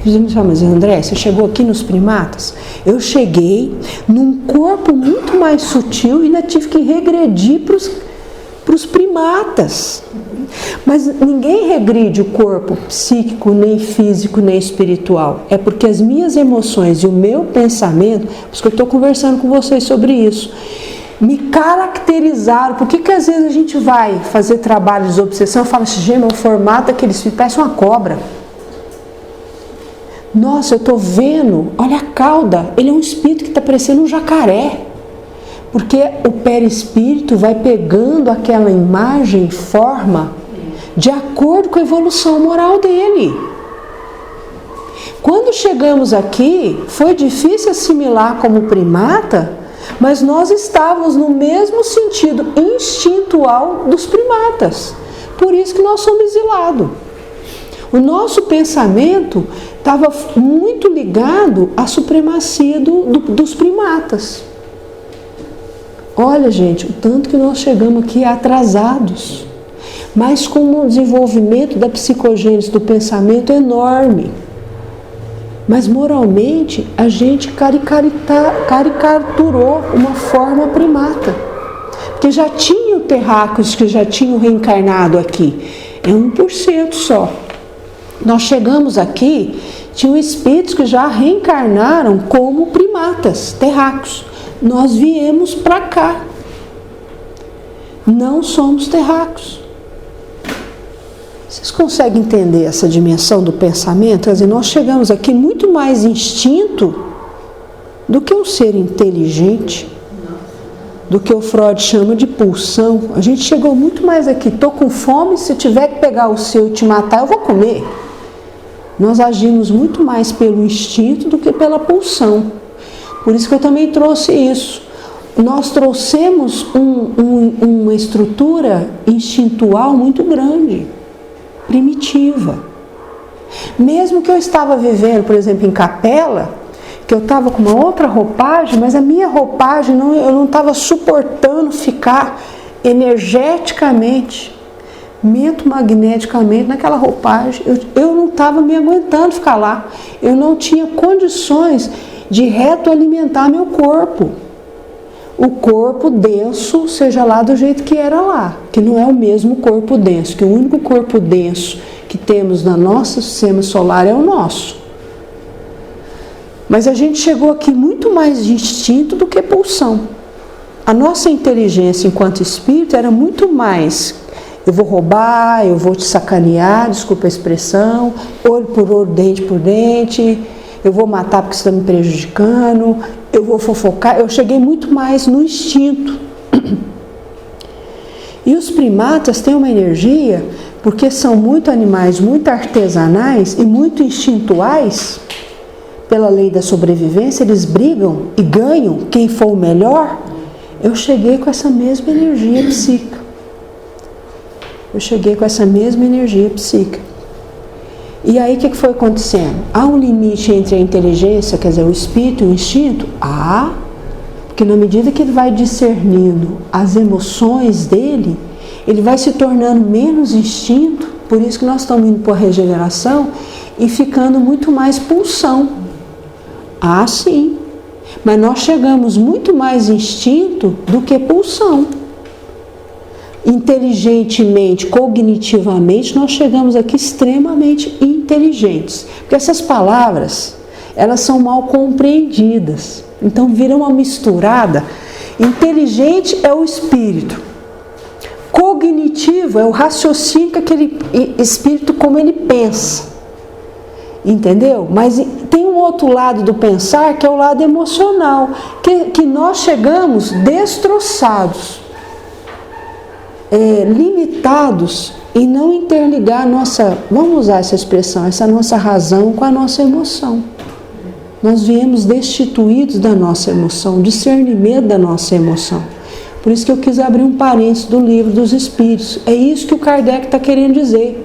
Você me fala, mas André, você chegou aqui nos primatas? Eu cheguei num corpo muito mais sutil e ainda tive que regredir para os primatas. Mas ninguém regride o corpo psíquico, nem físico, nem espiritual. É porque as minhas emoções e o meu pensamento, por isso que eu estou conversando com vocês sobre isso, me caracterizaram. Por que às vezes a gente vai fazer trabalho de desobsessão e fala assim, gente, o formato daqueles filhos parece uma cobra. Nossa, eu estou vendo, olha a cauda, ele é um espírito que está parecendo um jacaré. Porque o perispírito vai pegando aquela imagem, forma, de acordo com a evolução moral dele. Quando chegamos aqui, foi difícil assimilar como primata, mas nós estávamos no mesmo sentido instintual dos primatas. Por isso que nós somos exilados. O nosso pensamento estava muito ligado à supremacia dos primatas. Olha, gente, o tanto que nós chegamos aqui atrasados, mas com um desenvolvimento da psicogênese do pensamento enorme. Mas moralmente a gente caricaturou uma forma primata. Porque já tinham terráqueos que já tinham reencarnado aqui. É 1% só. Nós chegamos aqui, tinham espíritos que já reencarnaram como primatas, terráqueos. Nós viemos para cá. Não somos terráqueos. Vocês conseguem entender essa dimensão do pensamento? Quer dizer, nós chegamos aqui muito mais instinto do que um ser inteligente, do que o Freud chama de pulsão. A gente chegou muito mais aqui. Estou com fome, se tiver que pegar o seu e te matar, eu vou comer. Nós agimos muito mais pelo instinto do que pela pulsão. Por isso que eu também trouxe isso. Nós trouxemos uma estrutura instintual muito grande, primitiva. Mesmo que eu estava vivendo, por exemplo, em capela, que eu estava com uma outra roupagem, mas a minha roupagem, eu não estava suportando ficar energeticamente, mentomagneticamente naquela roupagem. Eu não estava me aguentando ficar lá. Eu não tinha condições de retroalimentar meu corpo. O corpo denso, seja lá do jeito que era lá, que não é o mesmo corpo denso, que o único corpo denso que temos no nosso sistema solar é o nosso. Mas a gente chegou aqui muito mais de instinto do que pulsão. A nossa inteligência enquanto espírito era muito mais, eu vou roubar, eu vou te sacanear, desculpa a expressão, olho por olho, dente por dente, eu vou matar porque você está me prejudicando, eu vou fofocar. Eu cheguei muito mais no instinto. E os primatas têm uma energia, porque são muito animais, muito artesanais e muito instintuais, pela lei da sobrevivência, eles brigam e ganham quem for o melhor. Eu cheguei com essa mesma energia psíquica. E aí o que foi acontecendo? Há um limite entre a inteligência, quer dizer, o espírito e o instinto? Há, porque na medida que ele vai discernindo as emoções dele, ele vai se tornando menos instinto, por isso que nós estamos indo para a regeneração e ficando muito mais pulsão. Ah, sim, mas nós chegamos muito mais instinto do que pulsão. Inteligentemente, cognitivamente, nós chegamos aqui extremamente inteligentes. Porque essas palavras, elas são mal compreendidas. Então, vira uma misturada. Inteligente é o espírito. Cognitivo é o raciocínio que aquele espírito, como ele pensa. Entendeu? Mas tem um outro lado do pensar, que é o lado emocional, que nós chegamos destroçados, limitados em não interligar a nossa, vamos usar essa expressão, essa nossa razão com a nossa emoção. Nós viemos destituídos da nossa emoção, discernimento da nossa emoção. Por isso que eu quis abrir um parênteses do livro dos Espíritos. É isso que o Kardec está querendo dizer.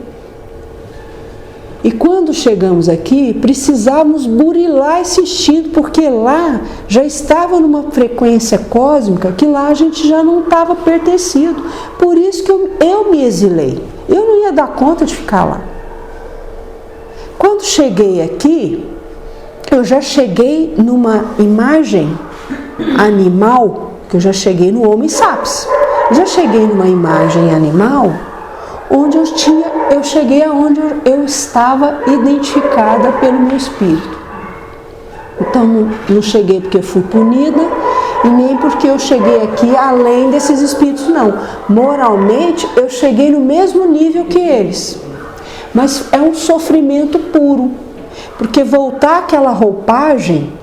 E quando chegamos aqui, precisávamos burilar esse instinto, porque lá já estava numa frequência cósmica que lá a gente já não estava pertencido. Por isso que eu me exilei. Eu não ia dar conta de ficar lá. Quando cheguei aqui, eu já cheguei numa imagem animal, que eu já cheguei no Homo sapiens. Eu já cheguei numa imagem animal onde eu cheguei aonde eu estava identificada pelo meu espírito. Então não cheguei porque fui punida e nem porque eu cheguei aqui além desses espíritos, não. Moralmente eu cheguei no mesmo nível que eles, mas é um sofrimento puro, porque voltar àquela roupagem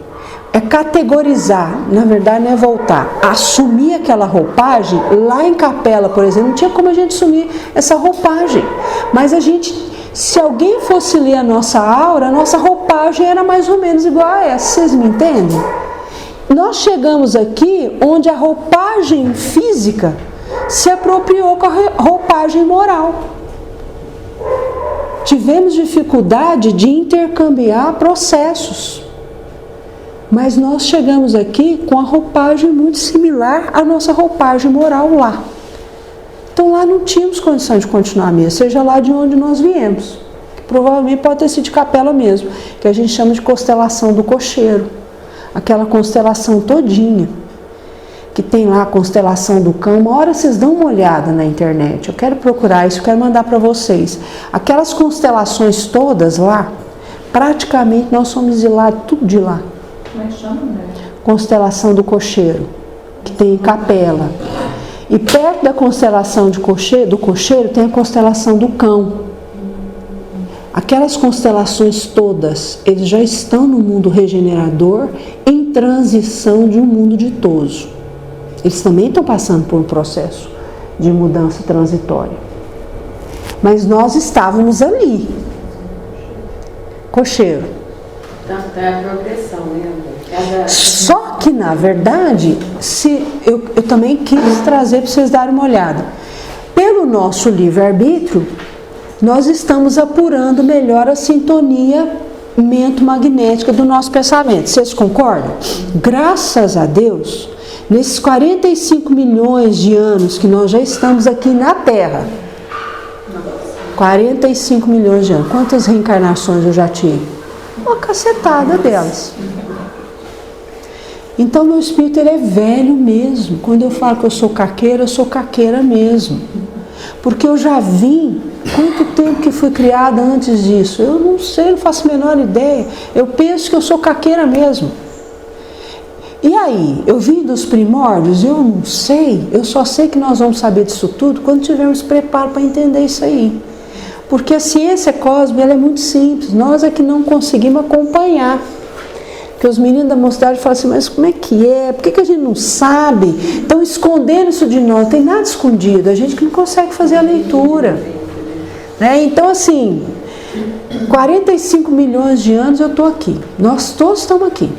é categorizar, na verdade não é voltar, assumir aquela roupagem. Lá em Capela, por exemplo, não tinha como a gente assumir essa roupagem, mas a gente, se alguém fosse ler a nossa aura, a nossa roupagem era mais ou menos igual a essa, vocês me entendem? Nós chegamos aqui onde a roupagem física se apropriou com a roupagem moral. Tivemos dificuldade de intercambiar processos. Mas nós chegamos aqui com a roupagem muito similar à nossa roupagem moral lá. Então lá não tínhamos condição de continuar mesmo, seja lá de onde nós viemos. Que provavelmente pode ter sido de Capela mesmo, que a gente chama de constelação do cocheiro. Aquela constelação todinha, que tem lá a constelação do cão. Uma hora vocês dão uma olhada na internet, eu quero procurar isso, eu quero mandar para vocês. Aquelas constelações todas lá, praticamente nós somos exilados tudo de lá. Como é que chama, né? Constelação do cocheiro, que tem em Capela. E perto da constelação do cocheiro tem a constelação do cão. Aquelas constelações todas, eles já estão no mundo regenerador, em transição de um mundo ditoso. Eles também estão passando por um processo de mudança transitória. Mas nós estávamos ali. Cocheiro. Então, é a progressão, né? Só que, na verdade, eu também quis trazer para vocês darem uma olhada. Pelo nosso livre-arbítrio, nós estamos apurando melhor a sintonia mento-magnética do nosso pensamento. Vocês concordam? Graças a Deus, nesses 45 milhões de anos que nós já estamos aqui na Terra, 45 milhões de anos, quantas reencarnações eu já tive? Uma cacetada delas. Então meu espírito ele é velho mesmo. Quando eu falo que eu sou caqueira mesmo. Porque eu já vim, quanto tempo que fui criada antes disso? Eu não sei, não faço a menor ideia. Eu penso que eu sou caqueira mesmo. E aí, eu vim dos primórdios? Eu não sei. Eu só sei que nós vamos saber disso tudo quando tivermos preparo para entender isso aí. Porque a ciência cósmica ela é muito simples, nós é que não conseguimos acompanhar. Porque os meninos da mocidade falam assim, mas como é que é? Por que a gente não sabe? Estão escondendo isso de nós, não tem nada escondido, a gente que não consegue fazer a leitura. Né? Então assim, 45 milhões de anos eu estou aqui, nós todos estamos aqui.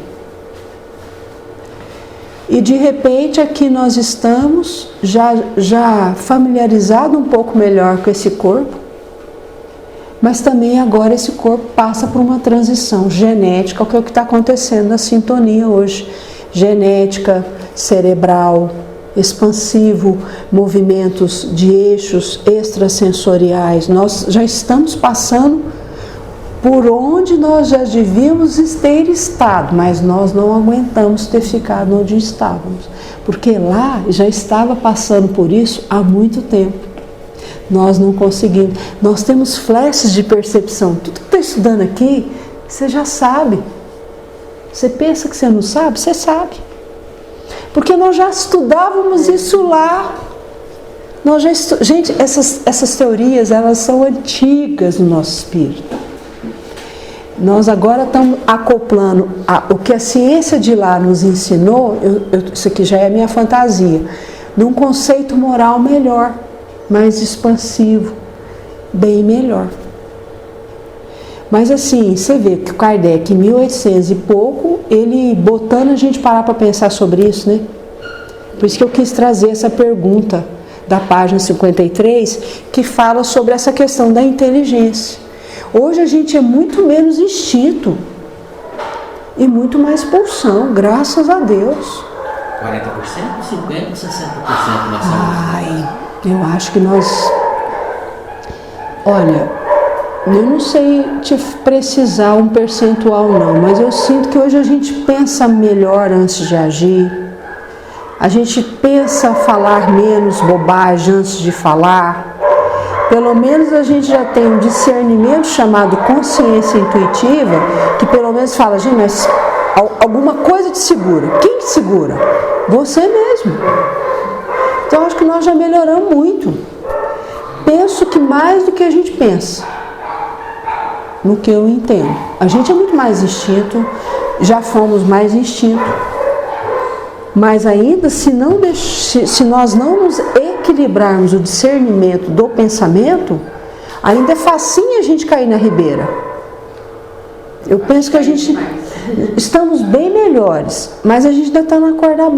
E de repente aqui nós estamos já familiarizados um pouco melhor com esse corpo. Mas também agora esse corpo passa por uma transição genética, que é o que está acontecendo na sintonia hoje. Genética, cerebral, expansivo, movimentos de eixos extrasensoriais. Nós já estamos passando por onde nós já devíamos ter estado, mas nós não aguentamos ter ficado onde estávamos. Porque lá já estava passando por isso há muito tempo. Nós não conseguimos. Nós temos flashes de percepção. Tudo que está estudando aqui, você já sabe. Você pensa que você não sabe? Você sabe. Porque nós já estudávamos isso lá. Gente, essas teorias, elas são antigas no nosso espírito. Nós agora estamos acoplando o que a ciência de lá nos ensinou, isso aqui já é a minha fantasia, num conceito moral melhor, mais expansivo, bem melhor. Mas assim, você vê que o Kardec, em 1800 e pouco, ele botando a gente parar para pensar sobre isso, né? Por isso que eu quis trazer essa pergunta da página 53, que fala sobre essa questão da inteligência. Hoje a gente é muito menos instinto e muito mais pulsão, graças a Deus. 40%, 50%, 60% nós somos. Ai, eu acho que nós... Olha, eu não sei te precisar um percentual não, mas eu sinto que hoje a gente pensa melhor antes de agir. A gente pensa falar menos bobagem antes de falar. Pelo menos a gente já tem um discernimento chamado consciência intuitiva, que pelo menos fala, gente, mas alguma coisa te segura. Quem te segura? Você mesmo. Então acho que nós já melhoramos muito. Penso que mais do que a gente pensa, no que eu entendo. A gente é muito mais instinto, já fomos mais instinto. Mas ainda, se nós não nos equilibrarmos o discernimento do pensamento, ainda é facinho a gente cair na ribeira. Eu penso que a gente estamos bem melhores, mas a gente ainda está na corda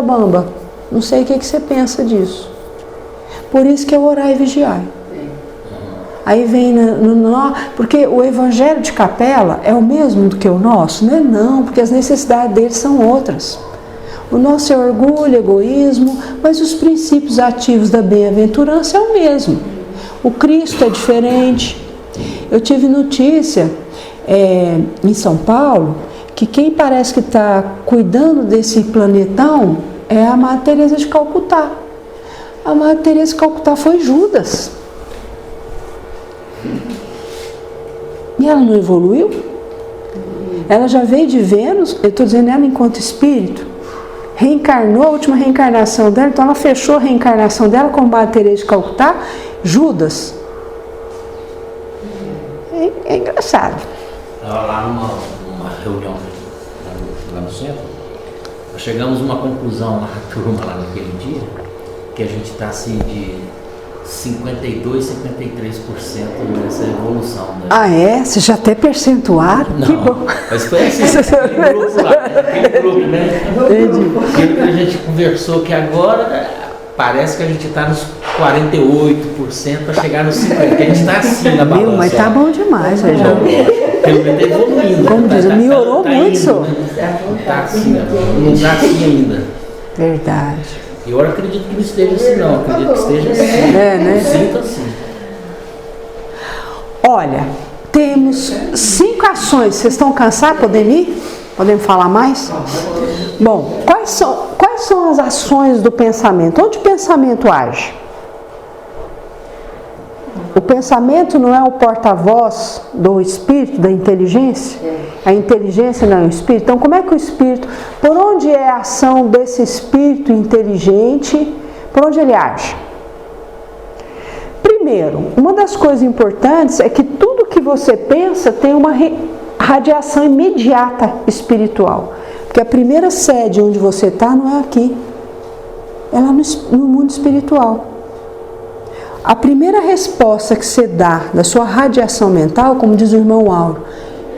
bamba. Não sei o que você pensa disso. Por isso que é orar e vigiar. Aí vem porque o evangelho de Capela é o mesmo do que o nosso? Não é não, porque as necessidades deles são outras. O nosso é orgulho, egoísmo, mas os princípios ativos da bem-aventurança é o mesmo. O Cristo é diferente. Eu tive notícia em São Paulo que quem parece que está cuidando desse planetão é a Madre Teresa de Calcutá. A Madre Teresa de Calcutá foi Judas. E ela não evoluiu? Ela já veio de Vênus, eu estou dizendo ela enquanto espírito, reencarnou, a última reencarnação dela, então ela fechou a reencarnação dela com Madre Teresa de Calcutá, Judas. É engraçado. Estava lá numa reunião lá no centro, nós chegamos a uma conclusão lá, a turma lá naquele dia, que a gente está assim de 52%, 53% nessa evolução. Né? Ah, é? Você já até percentuaram? Não, que bom. Mas foi assim, aquele grupo lá, aquele grupo, né? Entendi. Aquilo que a gente conversou que agora parece que a gente está nos 48% para chegar nos 50%, porque a gente está assim na balança. Mas tá bom demais, velho. Pelo menos está evoluindo. Como diz, melhorou muito, indo, senhor. Né? Não está assim ainda. Verdade. Eu acredito que não esteja assim, não. Acredito que esteja assim. Né? Sinto assim. Olha, temos 5 ações. Vocês estão cansados? Podemos ir? Podemos falar mais? Bom, quais são as ações do pensamento? Onde o pensamento age? O pensamento não é o porta-voz do espírito, da inteligência? A inteligência não é o espírito? Então, como é que o espírito, por onde é a ação desse espírito inteligente, por onde ele age? Primeiro, uma das coisas importantes é que tudo que você pensa tem uma radiação imediata espiritual. Porque a primeira sede onde você está não é aqui, é lá no mundo espiritual. A primeira resposta que você dá da sua radiação mental, como diz o irmão Auro,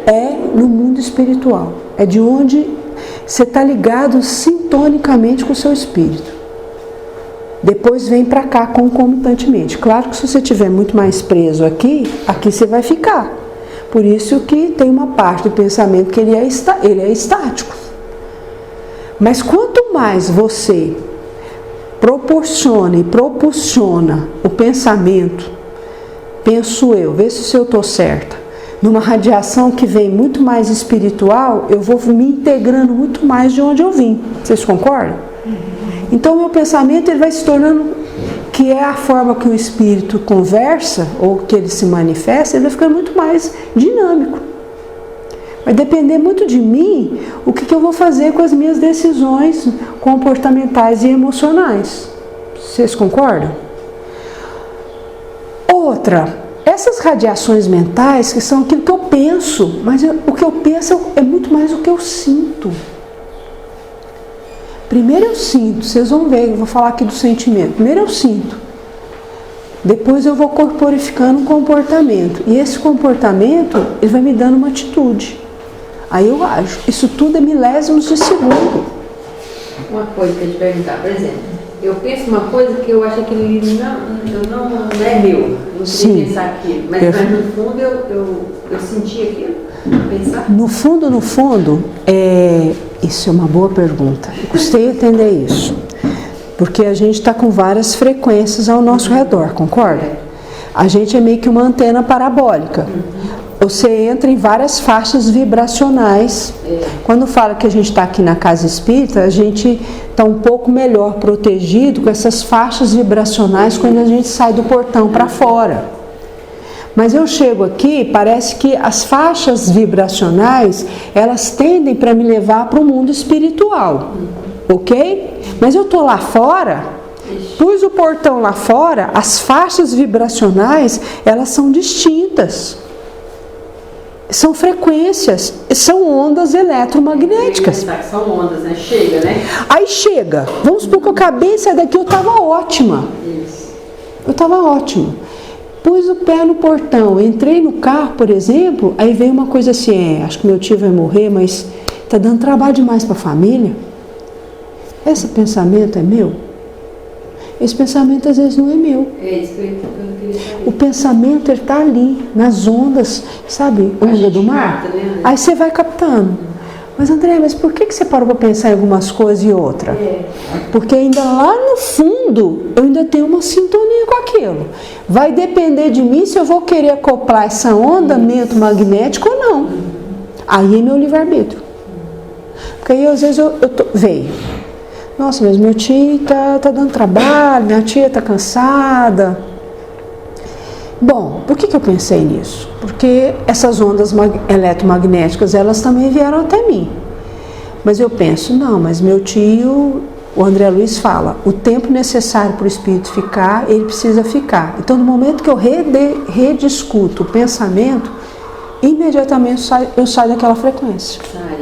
é no mundo espiritual. É de onde você está ligado sintonicamente com o seu espírito. Depois vem para cá concomitantemente. Claro que se você estiver muito mais preso aqui você vai ficar. Por isso que tem uma parte do pensamento que ele é estático. Mas quanto mais você proporciona e propulsiona o pensamento, penso eu, vê se eu estou certa, numa radiação que vem muito mais espiritual, eu vou me integrando muito mais de onde eu vim. Vocês concordam? Então o meu pensamento ele vai se tornando, que é a forma que o espírito conversa, ou que ele se manifesta, ele vai ficando muito mais dinâmico. Vai depender muito de mim o que eu vou fazer com as minhas decisões comportamentais e emocionais. Vocês concordam? Outra, Essas radiações mentais, que são aquilo que eu penso, mas o que eu penso é muito mais o que eu sinto. Primeiro eu sinto, vocês vão ver, eu vou falar aqui do sentimento. Primeiro eu sinto, depois eu vou corporificando um comportamento. E esse comportamento, ele vai me dando uma atitude. Aí eu ajo. Isso tudo é milésimos de segundo. Uma coisa que eu te perguntar, por exemplo, eu penso uma coisa que eu acho que não é meu, não queria pensar aquilo, mas no fundo eu senti aquilo, pensar. No fundo, isso é uma boa pergunta. Gostei de entender isso. Porque a gente está com várias frequências ao nosso redor, concorda? A gente é meio que uma antena parabólica. Você entra em várias faixas vibracionais. Quando fala que a gente está aqui na casa espírita, a gente está um pouco melhor protegido com essas faixas vibracionais quando a gente sai do portão para fora. Mas eu chego aqui, parece que as faixas vibracionais, elas tendem para me levar para o mundo espiritual, ok? Mas eu estou lá fora, pus o portão lá fora, as faixas vibracionais, elas são distintas. São frequências, são ondas eletromagnéticas. São ondas, né? Chega, né? Aí chega, vamos supor que eu acabei de sair daqui, eu estava ótima. Eu estava ótima. Pus o pé no portão, entrei no carro, por exemplo, aí veio uma coisa assim, acho que meu tio vai morrer, mas está dando trabalho demais para a família. Esse pensamento é meu? Esse pensamento às vezes não é meu. É isso que eu queria saber. O pensamento está ali, nas ondas, sabe? Onda do mar. Capta, né? Aí você vai captando. Mas André, mas por que você parou para pensar em algumas coisas e outra? Porque ainda lá no fundo, eu ainda tenho uma sintonia com aquilo. Vai depender de mim se eu vou querer acoplar essa ondamento magnético ou não. Aí é meu livre-arbítrio. Porque aí às vezes veio. Nossa, mas meu tio tá dando trabalho, minha tia tá cansada. Bom, por que eu pensei nisso? Porque essas ondas eletromagnéticas, elas também vieram até mim. Mas eu penso, não, mas meu tio, o André Luiz fala, o tempo necessário para o espírito ficar, ele precisa ficar. Então, no momento que eu rediscuto o pensamento, imediatamente eu saio daquela frequência. Sai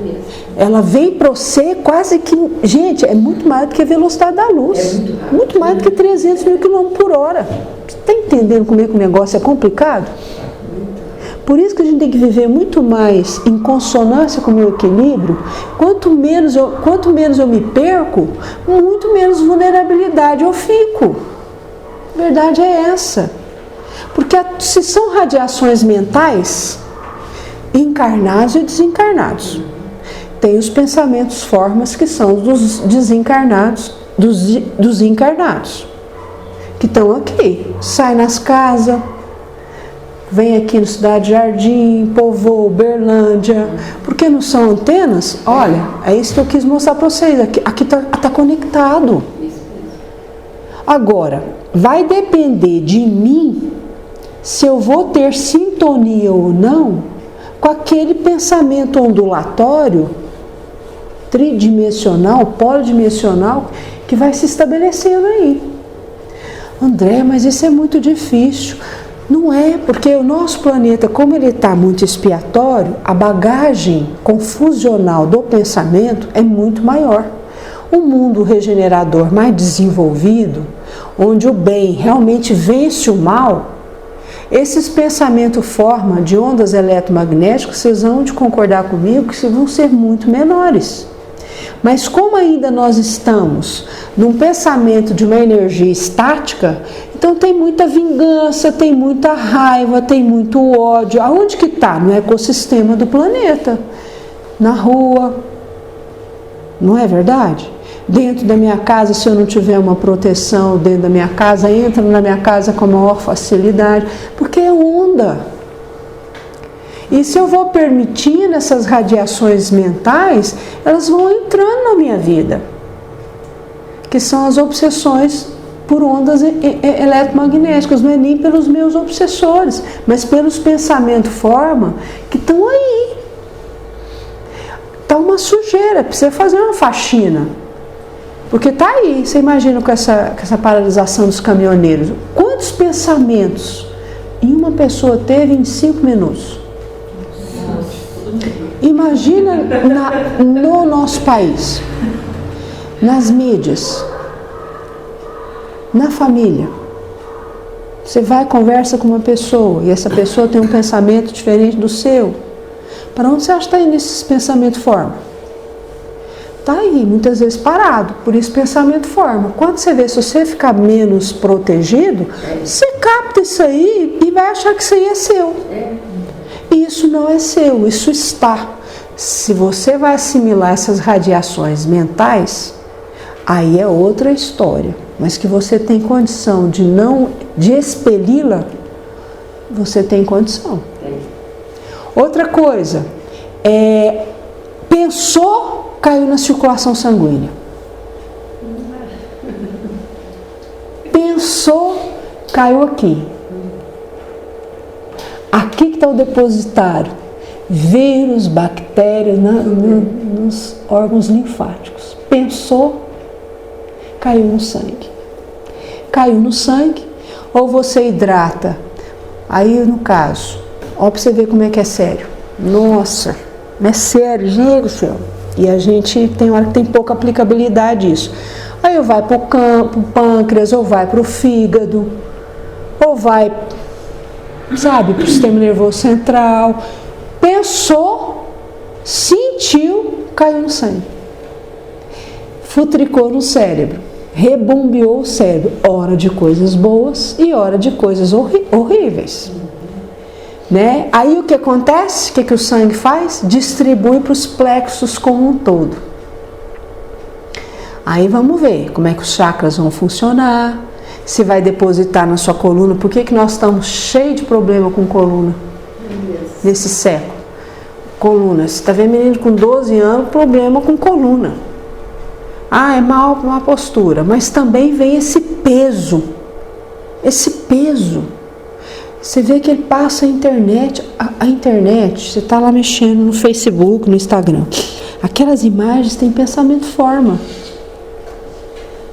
mesmo. Ela vem para você quase que... Gente, é muito mais do que a velocidade da luz. É muito rápido. Muito mais do que 300 mil km por hora. Você está entendendo como é que o negócio é complicado? Por isso que a gente tem que viver muito mais em consonância com o meu equilíbrio. Quanto menos eu me perco, muito menos vulnerabilidade eu fico. A verdade é essa. Porque se são radiações mentais, encarnados e desencarnados. Tem os pensamentos, formas que são dos desencarnados, dos encarnados, que estão aqui. Sai nas casas, vem aqui no Cidade Jardim, povoa Uberlândia. Porque não são antenas? Olha, é isso que eu quis mostrar para vocês. Aqui tá conectado. Agora, vai depender de mim se eu vou ter sintonia ou não com aquele pensamento ondulatório, tridimensional, polidimensional, que vai se estabelecendo aí. André, mas isso é muito difícil. Não é, porque o nosso planeta, como ele está muito expiatório, a bagagem confusional do pensamento é muito maior. O mundo regenerador mais desenvolvido, onde o bem realmente vence o mal, esses pensamentos forma de ondas eletromagnéticas, vocês vão de concordar comigo que vão ser muito menores. Mas como ainda nós estamos num pensamento de uma energia estática, então tem muita vingança, tem muita raiva, tem muito ódio. Aonde que está? No ecossistema do planeta. Na rua. Não é verdade? Dentro da minha casa, se eu não tiver uma proteção dentro da minha casa, entra na minha casa com a maior facilidade, porque é onda. E se eu vou permitindo essas radiações mentais, elas vão entrando na minha vida, que são as obsessões por ondas eletromagnéticas, não é nem pelos meus obsessores, mas pelos pensamentos forma que estão aí. Está uma sujeira, precisa fazer uma faxina. Porque está aí, você imagina com essa paralisação dos caminhoneiros, quantos pensamentos e uma pessoa teve em 5 minutos. Imagina no nosso país, nas mídias, na família. Você vai e conversa com uma pessoa e essa pessoa tem um pensamento diferente do seu. Para onde você acha que está indo esse pensamento forma? Está aí, muitas vezes parado, por isso pensamento forma. Quando você vê, se você ficar menos protegido, você capta isso aí e vai achar que isso aí é seu. E isso não é seu, isso está. Se você vai assimilar essas radiações mentais, aí é outra história. Mas que você tem condição de expeli-la, você tem condição. Outra coisa, pensou, caiu na circulação sanguínea. Pensou, caiu aqui. Aqui que está o depositário. Vírus, bactérias nos órgãos linfáticos. Pensou, caiu no sangue. Caiu no sangue, ou você hidrata. Aí, no caso, ó, para você ver como é que é sério. Nossa, é sério, gente do céu. E a gente tem hora que tem pouca aplicabilidade isso. Aí vai para o pâncreas, ou vai para o fígado, ou vai, sabe, para o sistema nervoso central. Pensou, sentiu, caiu no sangue. Futricou no cérebro, rebombeou o cérebro. Hora de coisas boas e hora de coisas horríveis. Né? Aí o que acontece? O que o sangue faz? Distribui para os plexos como um todo. Aí vamos ver como é que os chakras vão funcionar, se vai depositar na sua coluna. Por que nós estamos cheios de problema com coluna nesse século? Coluna, você está vendo menino com 12 anos, problema com coluna. Ah, é má postura, mas também vem esse peso. Esse peso. Você vê que ele passa a internet, você está lá mexendo no Facebook, no Instagram. Aquelas imagens têm pensamento forma.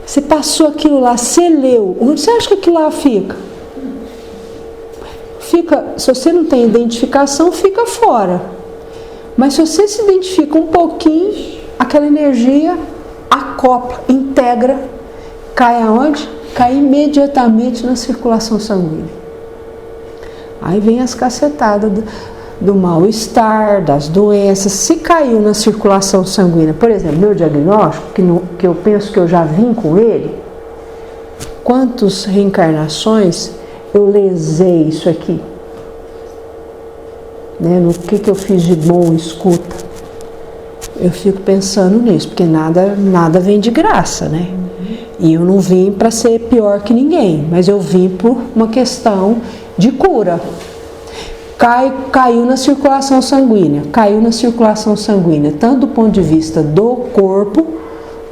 Você passou aquilo lá, você leu. Onde você acha que aquilo lá fica? Se você não tem identificação, fica fora. Mas se você se identifica um pouquinho, aquela energia acopla, integra, cai aonde? Cai imediatamente na circulação sanguínea. Aí vem as cacetadas do mal-estar, das doenças. Se caiu na circulação sanguínea, por exemplo, meu diagnóstico, que eu penso que eu já vim com ele, quantas reencarnações eu lesei isso aqui? Né? No que eu fiz de bom, escuta. Eu fico pensando nisso, porque nada vem de graça, né? E eu não vim para ser pior que ninguém, mas eu vim por uma questão de cura. Caiu na circulação sanguínea. Caiu na circulação sanguínea, tanto do ponto de vista do corpo,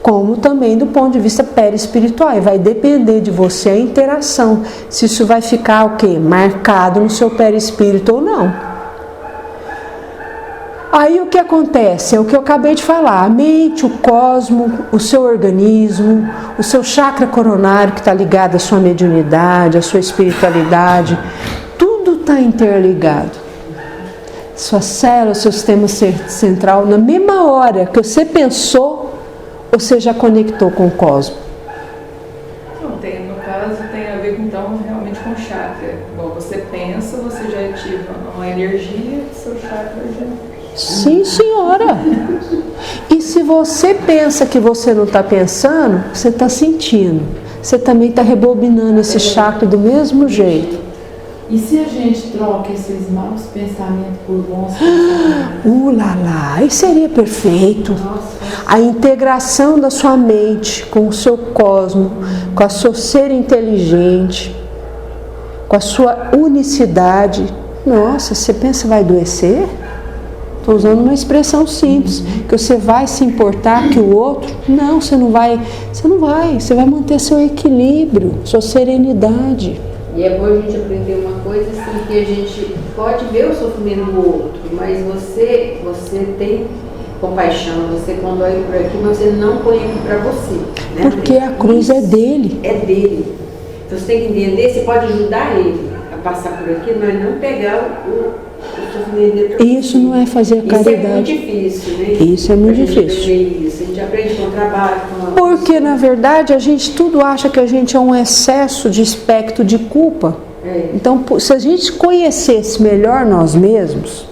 como também do ponto de vista perispiritual. E vai depender de você a interação. Se isso vai ficar o quê? Marcado no seu perispírito ou não. Aí o que acontece? É o que eu acabei de falar. A mente, o cosmo, o seu organismo, o seu chakra coronário que está ligado à sua mediunidade, à sua espiritualidade, tudo está interligado. Sua célula, seu sistema central, na mesma hora que você pensou, você já conectou com o cosmo. No caso, tem a ver então realmente com chakra. Bom, você pensa, você já ativa uma energia, seu chakra já... Sim, senhora. E se você pensa que você não está pensando, você está sentindo. Você também está rebobinando esse chakra do mesmo jeito. E se a gente troca esses maus pensamentos por bons pensamentos? Lá, aí seria perfeito. A integração da sua mente com o seu cosmo, com o seu ser inteligente, com a sua unicidade. Nossa, você pensa que vai adoecer? Estou usando uma expressão simples, que você vai se importar que o outro... Não, você não vai, você vai manter seu equilíbrio, sua serenidade. E é bom a gente aprender uma coisa assim, que a gente pode ver o sofrimento do outro, mas você tem compaixão, você quando olha por aqui, você não põe aqui para você. Né? Porque a cruz é dele. É dele. Então você tem que entender, você pode ajudar ele a passar por aquilo, mas não pegar o sofrimento dele. Isso não é fazer caridade. Isso é muito difícil, né? Isso é muito difícil. Isso. A gente aprende com o trabalho. Porque, na verdade, a gente tudo acha que a gente é um excesso de espectro de culpa. Então, se a gente conhecesse melhor nós mesmos,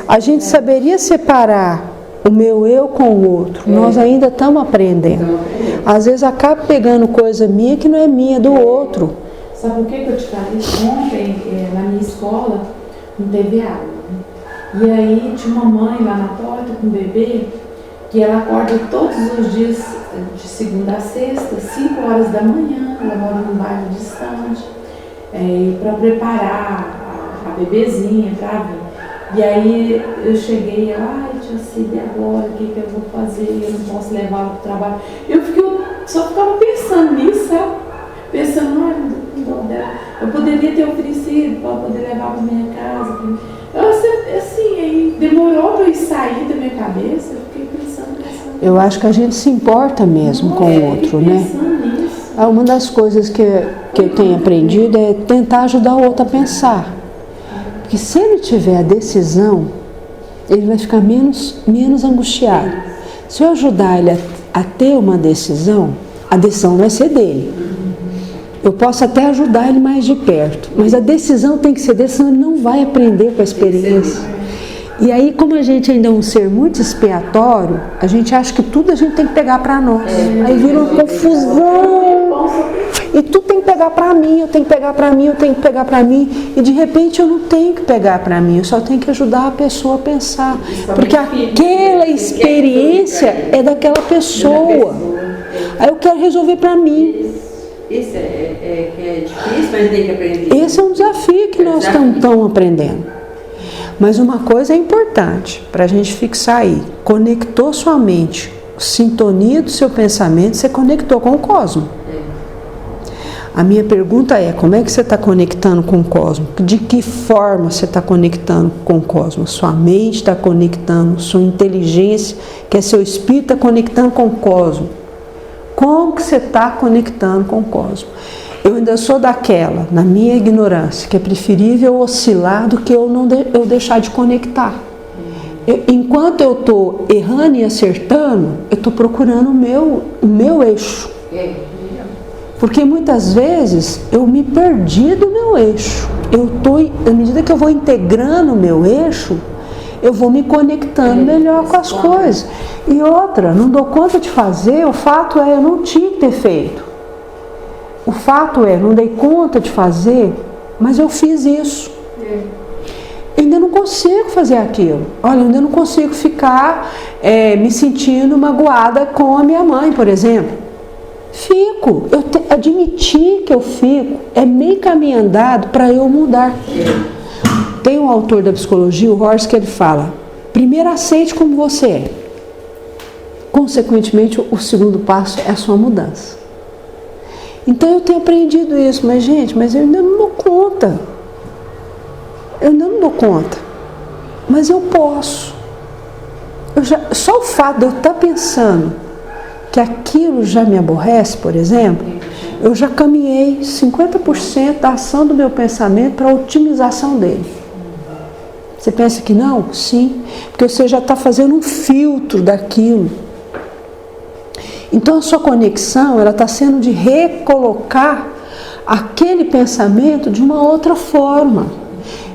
a gente saberia separar o meu eu com o outro. Nós ainda estamos aprendendo. Às vezes acaba pegando coisa minha que não é minha, do outro. Sabe por que eu te falei? Ontem, na minha escola, não teve aula, né? E aí tinha uma mãe lá na porta com um bebê, que ela acorda todos os dias, de segunda a sexta, 5 horas da manhã, ela mora num bairro distante, para preparar a bebezinha para vir. E aí eu cheguei, tia Cida, agora, o que eu vou fazer? Eu não posso levá-la para o trabalho. Só ficava pensando nisso, sabe? Pensando, não dó dela. Eu poderia ter oferecido para poder levar para minha casa. Assim, aí demorou para eu sair da minha cabeça, eu fiquei pensando nessa. Eu acho que a gente se importa mesmo com o outro, né? Uma das coisas que eu tenho aprendido é tentar ajudar o outro a pensar. Porque se ele tiver a decisão, ele vai ficar menos angustiado. Se eu ajudar ele a ter uma decisão, a decisão vai ser dele. Eu posso até ajudar ele mais de perto, mas a decisão tem que ser dele, senão ele não vai aprender com a experiência. E aí, como a gente ainda é um ser muito expiatório, a gente acha que tudo a gente tem que pegar para nós. Aí vira uma confusão. E tudo tem que pegar para mim, eu tenho que pegar para mim, eu tenho que pegar para mim. E de repente eu não tenho que pegar para mim, eu só tenho que ajudar a pessoa a pensar. Porque aquela experiência é daquela pessoa. Aí eu quero resolver para mim. Isso é difícil, mas tem que aprender. Esse é um desafio que nós estamos aprendendo. Mas uma coisa é importante para a gente fixar aí: conectou sua mente, sintonia do seu pensamento, você conectou com o cosmos. A minha pergunta é: como é que você está conectando com o cosmos? De que forma você está conectando com o cosmos? Sua mente está conectando, sua inteligência, que é seu espírito, está conectando com o cosmos. Como que você está conectando com o cosmos? Eu ainda sou daquela, na minha ignorância, que é preferível oscilar do que eu deixar de conectar. Enquanto eu estou errando e acertando, eu estou procurando o meu eixo. Porque muitas vezes eu me perdi do meu eixo. À medida que eu vou integrando o meu eixo, eu vou me conectando melhor com as coisas. E outra, não dou conta de fazer, o fato é, eu não tinha que ter feito. O fato é, não dei conta de fazer, mas eu fiz isso. Ainda não consigo fazer aquilo. Olha, ainda não consigo ficar me sentindo magoada com a minha mãe, por exemplo. Fico. Admitir que eu fico é meio caminho andado para eu mudar. Tem um autor da psicologia, o Horst, que ele fala: primeiro aceite como você é. Consequentemente, o segundo passo é a sua mudança. Então eu tenho aprendido isso, mas gente, eu ainda não dou conta. Eu ainda não dou conta. Mas eu posso. Só o fato de eu estar pensando que aquilo já me aborrece, por exemplo, eu já caminhei 50% da ação do meu pensamento para a otimização dele. Você pensa que não? Sim. Porque você já está fazendo um filtro daquilo. Então a sua conexão, ela está sendo de recolocar aquele pensamento de uma outra forma.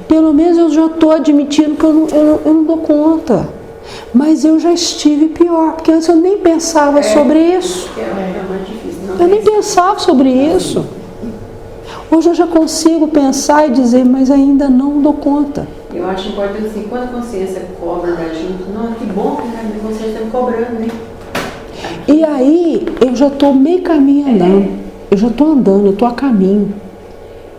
Pelo menos eu já estou admitindo que eu não dou conta. Mas eu já estive pior, porque antes eu nem pensava sobre isso. Eu nem pensava sobre isso. Hoje eu já consigo pensar e dizer, mas ainda não dou conta. Eu acho importante assim, quando a consciência cobra da gente, não, que bom que a minha consciência está me cobrando, né? E aí, eu já estou meio caminho andando. Eu já estou andando, eu estou a caminho.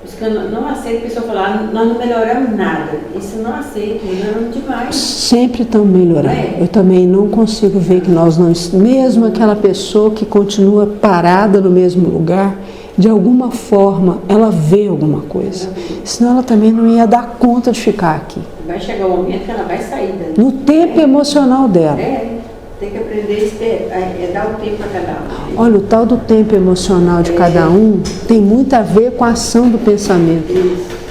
Por isso que eu não aceito a pessoa falar, nós não melhoramos nada. Isso eu não aceito, melhoramos demais. Sempre estamos melhorando. Eu também não consigo ver que nós não... Mesmo aquela pessoa que continua parada no mesmo lugar, de alguma forma, ela vê alguma coisa. Senão ela também não ia dar conta de ficar aqui. Vai chegar o momento que ela vai sair dali. No tempo emocional dela. Tem que aprender a dar o tempo para cada um. Olha, o tal do tempo emocional de cada um tem muito a ver com a ação do pensamento.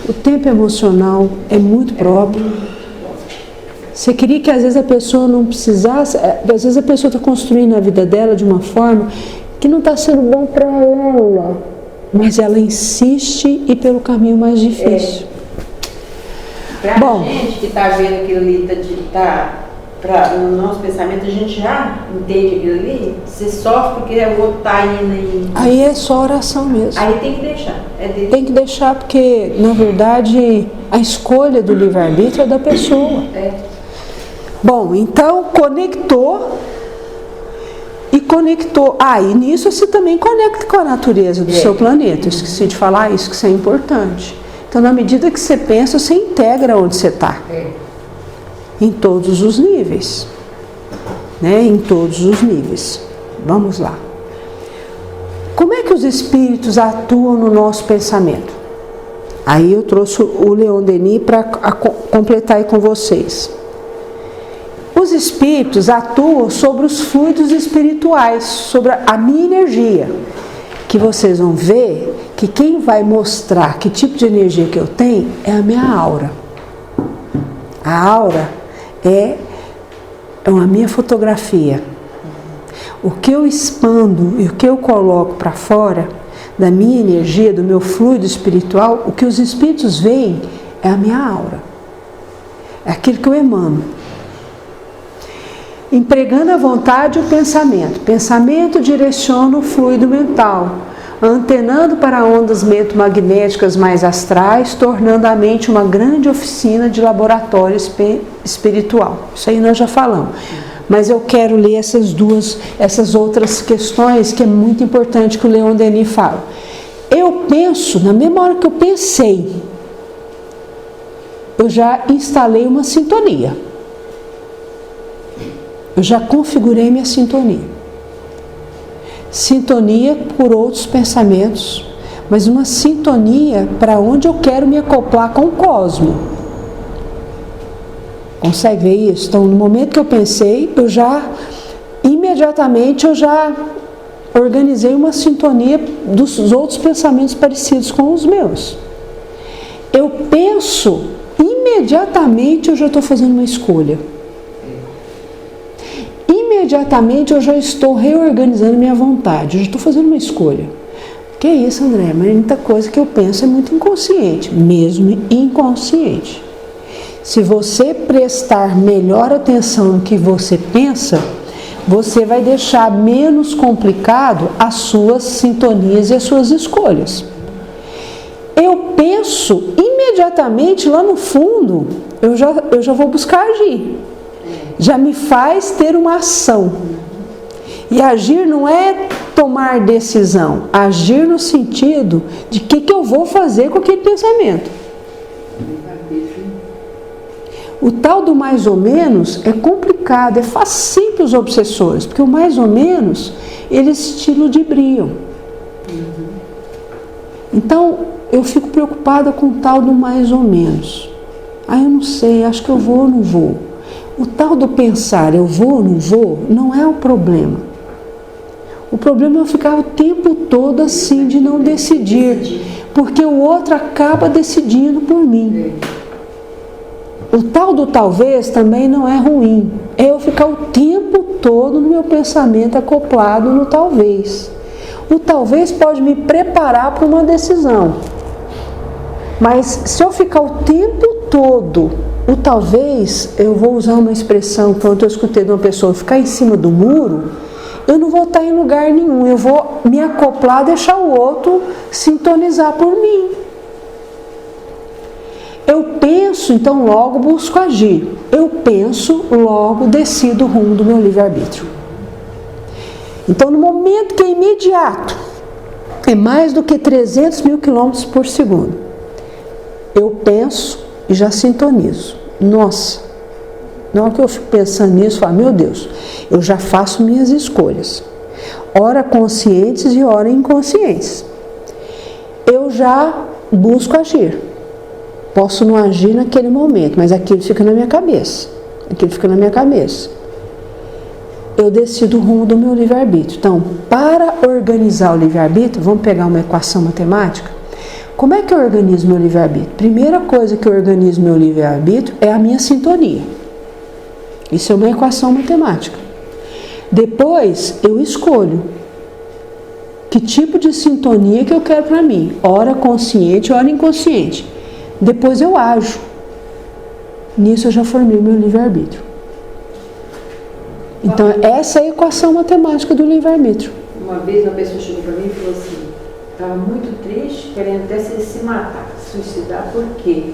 O tempo emocional é muito próprio. Você queria que às vezes a pessoa não precisasse, às vezes a pessoa está construindo a vida dela de uma forma que não está sendo bom para ela, mas ela insiste e ir pelo caminho mais difícil. Pra gente que está vendo aquilo ali, no nosso pensamento, a gente já entende aquilo ali, você sofre porque o outro está indo aí. Aí é só oração mesmo. Aí tem que deixar. Tem que deixar porque, na verdade, a escolha do livre-arbítrio é da pessoa. Bom, então conectou. E nisso você também conecta com a natureza do seu planeta. Eu esqueci de falar isso, que isso é importante. Então, na medida que você pensa, você integra onde você está. Em todos os níveis. Né? Em todos os níveis. Vamos lá. Como é que os espíritos atuam no nosso pensamento? Aí eu trouxe o Leon Denis para completar aí com vocês. Os espíritos atuam sobre os fluidos espirituais, sobre a minha energia, que vocês vão ver que quem vai mostrar que tipo de energia que eu tenho é a minha aura. A aura é a minha fotografia. O que eu expando e o que eu coloco para fora da minha energia, do meu fluido espiritual, o que os espíritos veem é a minha aura. É aquilo que eu emano. Empregando a vontade e o pensamento. Pensamento direciona o fluido mental, antenando para ondas magnéticas mais astrais, tornando a mente uma grande oficina de laboratório espiritual. Isso aí nós já falamos. Mas eu quero ler essas outras questões que é muito importante que o Leon Denis fala. Eu penso, na mesma hora que eu pensei, eu já instalei uma sintonia. Eu já configurei minha sintonia. Sintonia por outros pensamentos, mas uma sintonia para onde eu quero me acoplar com o cosmo. Consegue ver isso? Então, no momento que eu pensei, imediatamente eu já organizei uma sintonia dos outros pensamentos parecidos com os meus. Eu penso, imediatamente eu já estou fazendo uma escolha. Imediatamente eu já estou reorganizando minha vontade, eu já estou fazendo uma escolha. Que é isso, André? Mas muita coisa que eu penso é muito inconsciente, mesmo inconsciente. Se você prestar melhor atenção no que você pensa, você vai deixar menos complicado as suas sintonias e as suas escolhas. Eu penso imediatamente lá no fundo, eu já vou buscar agir. Já me faz ter uma ação. E agir não é tomar decisão. Agir no sentido de que eu vou fazer com aquele pensamento. O tal do mais ou menos é complicado, é facinho para os obsessores, porque o mais ou menos, eles se ludibriam. Então, eu fico preocupada com o tal do mais ou menos. Eu não sei, acho que eu vou ou não vou. O tal do pensar, eu vou ou não vou, não é o problema. O problema é eu ficar o tempo todo assim, de não decidir, porque o outro acaba decidindo por mim. O tal do talvez também não é ruim, é eu ficar o tempo todo no meu pensamento acoplado no talvez. O talvez pode me preparar para uma decisão, mas se eu ficar o tempo todo, o talvez, eu vou usar uma expressão que eu escutei de uma pessoa, ficar em cima do muro, eu não vou estar em lugar nenhum, eu vou me acoplar, deixar o outro sintonizar por mim. Eu penso, então logo busco agir. Eu penso, logo decido o rumo do meu livre-arbítrio. Então, no momento que é imediato, é mais do que 300 mil quilômetros por segundo, eu penso e já sintonizo. Nossa, na hora que eu fico pensando nisso, eu falo, meu Deus, eu já faço minhas escolhas. Ora conscientes e ora inconscientes. Eu já busco agir. Posso não agir naquele momento, mas aquilo fica na minha cabeça. Aquilo fica na minha cabeça. eu decido o rumo do meu livre-arbítrio. Então, para organizar o livre-arbítrio, vamos pegar uma equação matemática? Como é que eu organizo meu livre-arbítrio? Primeira coisa que eu organizo meu livre-arbítrio é a minha sintonia. Isso é uma equação matemática. Depois, eu escolho que tipo de sintonia que eu quero para mim. Ora consciente, ora inconsciente. Depois eu ajo. Nisso eu já formei meu livre-arbítrio. Então, essa é a equação matemática do livre-arbítrio. Uma vez uma pessoa chegou para mim e falou assim, estava muito triste, querendo até se matar, se suicidar, porque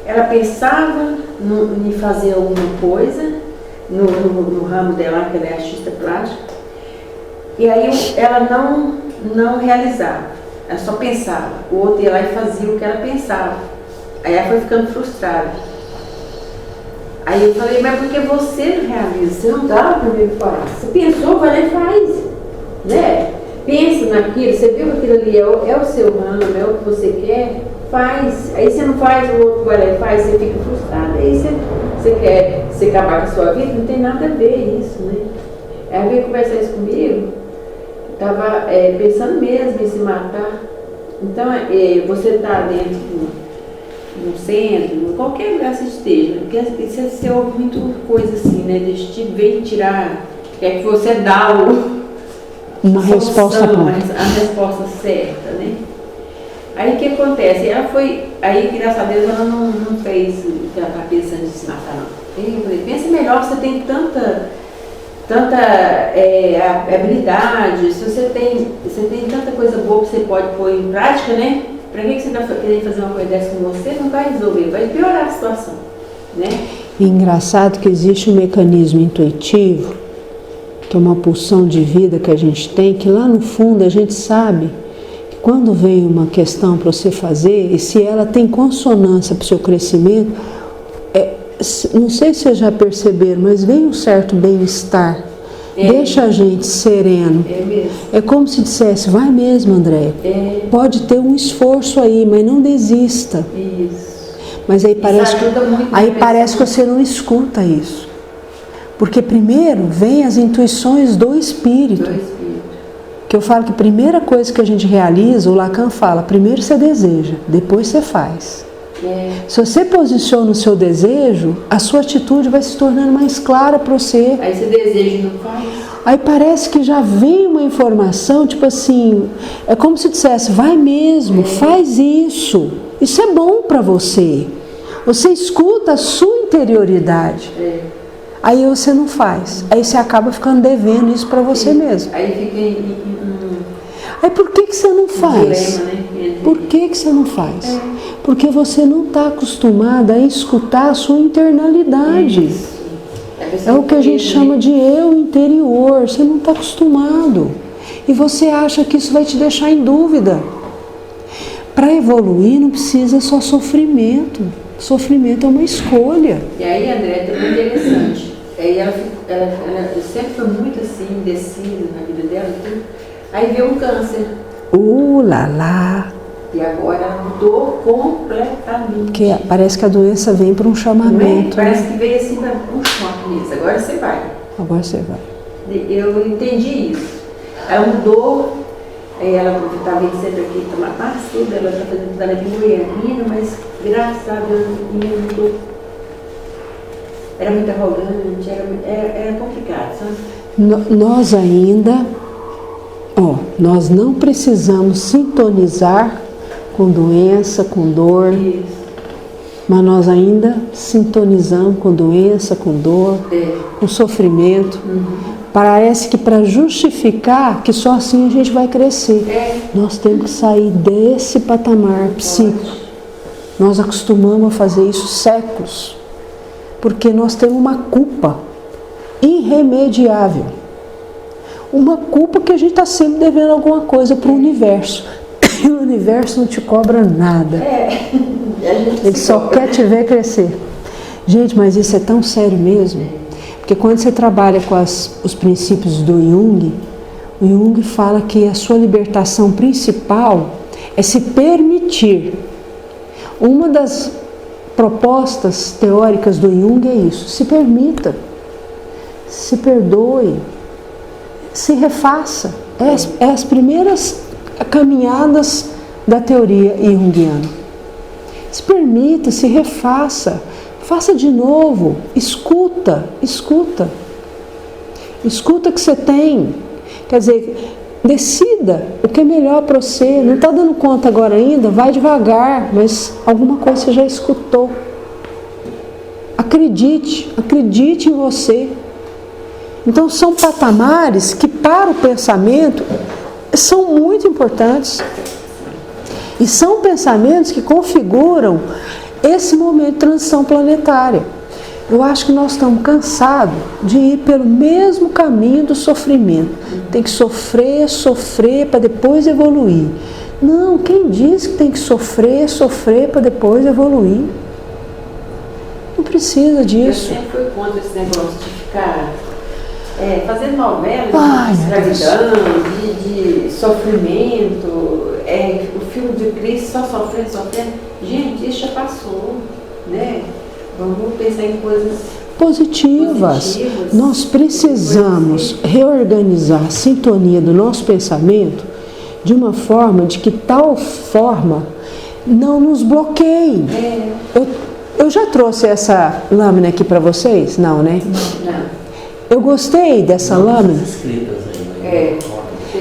ela pensava em fazer alguma coisa no ramo dela, que ela é artista plástica, e aí ela não realizava, ela só pensava. O outro ia lá e fazia o que ela pensava. Aí ela foi ficando frustrada. Aí eu falei, mas porque você não realiza, você não dá para mim falar. Você pensou, vai lá e faz, né? Pensa naquilo, você viu que aquilo ali é o seu ramo, é o que você quer, faz. Aí você não faz, o outro vai lá e faz, você fica frustrado. Aí você quer se acabar com a sua vida, não tem nada a ver isso, né? Aí ela veio conversar isso comigo, estava pensando mesmo em se matar. Então, você está dentro no centro, em qualquer lugar que você esteja, porque você ouve muito coisa assim, né? Desse tipo, vem tirar, quer que você dá uma resposta pronta. A resposta certa, né? Aí o que acontece? Ela foi, aí graças a Deus ela não fez o que ela está pensando em se matar, não. Eu falei, pensa melhor, você tem tanta habilidade, se você tem tanta coisa boa que você pode pôr em prática, né? Para que você está querendo fazer uma coisa dessa com você? Não vai resolver, vai piorar a situação, né? Engraçado que existe um mecanismo intuitivo, que é uma pulsão de vida que a gente tem, que lá no fundo a gente sabe que quando vem uma questão para você fazer, e se ela tem consonância para o seu crescimento, não sei se vocês já perceberam, mas vem um certo bem-estar. Deixa a gente sereno. É mesmo. É como se dissesse, vai mesmo, André. Pode ter um esforço aí, mas não desista. Isso. Mas aí parece que que você não escuta isso. Porque primeiro vem as intuições do espírito. Que eu falo que a primeira coisa que a gente realiza, o Lacan fala, primeiro você deseja, depois você faz. Se você posiciona o seu desejo, a sua atitude vai se tornando mais clara para você. Aí você deseja e não faz. Aí parece que já vem uma informação, tipo assim, é como se dissesse, vai mesmo, faz isso. Isso é bom para você. Você escuta a sua interioridade. Aí você não faz. Aí você acaba ficando devendo isso para você mesmo. Aí fica Aí por que você não faz? dilema, né? Por que você não faz? Porque você não está acostumada a escutar a sua internalidade. É o que a gente chama de eu interior. Você não está acostumado. E você acha que isso vai te deixar em dúvida. Para evoluir não precisa só sofrimento. Sofrimento é uma escolha. E aí, André, é muito interessante. Aí ela sempre foi muito assim, indecisa na vida dela. Tudo. Aí veio um câncer. Lá lá. E agora ela mudou completamente. Que parece que a doença vem para um chamamento. Parece que veio assim para um choque nisso. Agora você vai. Agora você vai. Eu entendi isso. Ela mudou. Ela estava sempre aqui em Tamapá, tudo. Ela está fazendo tudo aqui em Goiânia, mas graças a Deus ninguém mudou. Era muito arrogante, era complicado, sabe? Nós ainda, nós não precisamos sintonizar com doença, com dor, mas nós ainda sintonizamos com doença, com dor, com sofrimento. Parece que para justificar que só assim a gente vai crescer, nós temos que sair desse patamar psíquico. Nós acostumamos a fazer isso séculos, porque nós temos uma culpa irremediável. Uma culpa que a gente está sempre devendo alguma coisa para o universo. E o universo não te cobra nada. Ele só quer te ver crescer. Gente, mas isso é tão sério mesmo. Porque quando você trabalha com os princípios do Jung, o Jung fala que a sua libertação principal é se permitir. Uma das propostas teóricas do Jung é isso. Se permita. Se perdoe. se refaça. É as primeiras caminhadas da teoria junguiana. Se permita, se refaça, faça de novo, escuta o que você tem. Quer dizer, decida o que é melhor para você. Não está dando conta agora ainda? Vai devagar, mas alguma coisa você já escutou. Acredite em você. Então são patamares que para o pensamento são muito importantes. E são pensamentos que configuram esse momento de transição planetária. Eu acho que nós estamos cansados de ir pelo mesmo caminho do sofrimento. Tem que sofrer para depois evoluir. Não, quem diz que tem que sofrer para depois evoluir? Não precisa disso. Eu sempre fui contra esse negócio de ficar fazendo novelas de escravidão, de sofrimento, o filme de Cristo só sofrendo. Gente, isso já passou, né? Vamos pensar em coisas positivas. Nós precisamos reorganizar a sintonia do nosso pensamento de uma forma de que tal forma não nos bloqueie. Eu já trouxe essa lâmina aqui para vocês? Não, né? Não. Eu gostei dessa lâmina.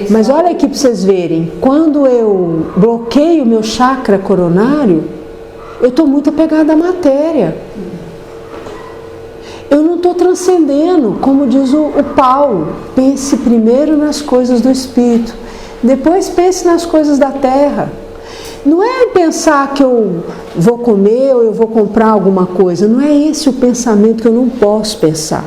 Mas olha aqui para vocês verem. Quando eu bloqueio o meu chakra coronário, eu estou muito apegada à matéria. Eu não estou transcendendo, como diz o Paulo. Pense primeiro nas coisas do Espírito, depois pense nas coisas da terra. Não é pensar que eu vou comer ou eu vou comprar alguma coisa. Não é esse o pensamento que eu não posso pensar.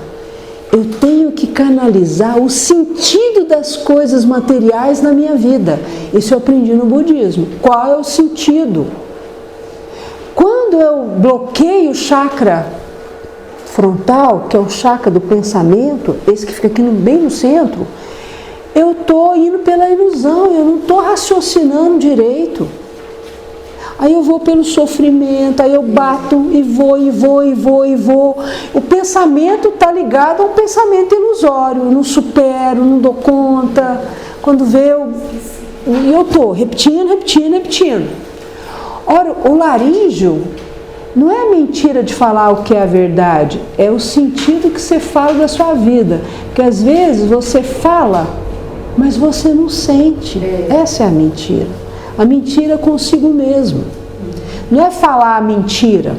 Eu tenho que canalizar o sentido das coisas materiais na minha vida. Isso eu aprendi no budismo. Qual é o sentido? Quando eu bloqueio o chakra frontal, que é o chakra do pensamento, esse que fica aqui bem no centro, eu estou indo pela ilusão, eu não estou raciocinando direito. Aí eu vou pelo sofrimento, aí eu bato e vou. O pensamento está ligado a um pensamento ilusório. Eu não supero, não dou conta. Quando vê, eu estou repetindo. Ora, o laríngeo não é a mentira de falar o que é a verdade, é o sentido que você fala da sua vida. Porque às vezes você fala, mas você não sente. Essa é a mentira. A mentira consigo mesmo. Não é falar a mentira,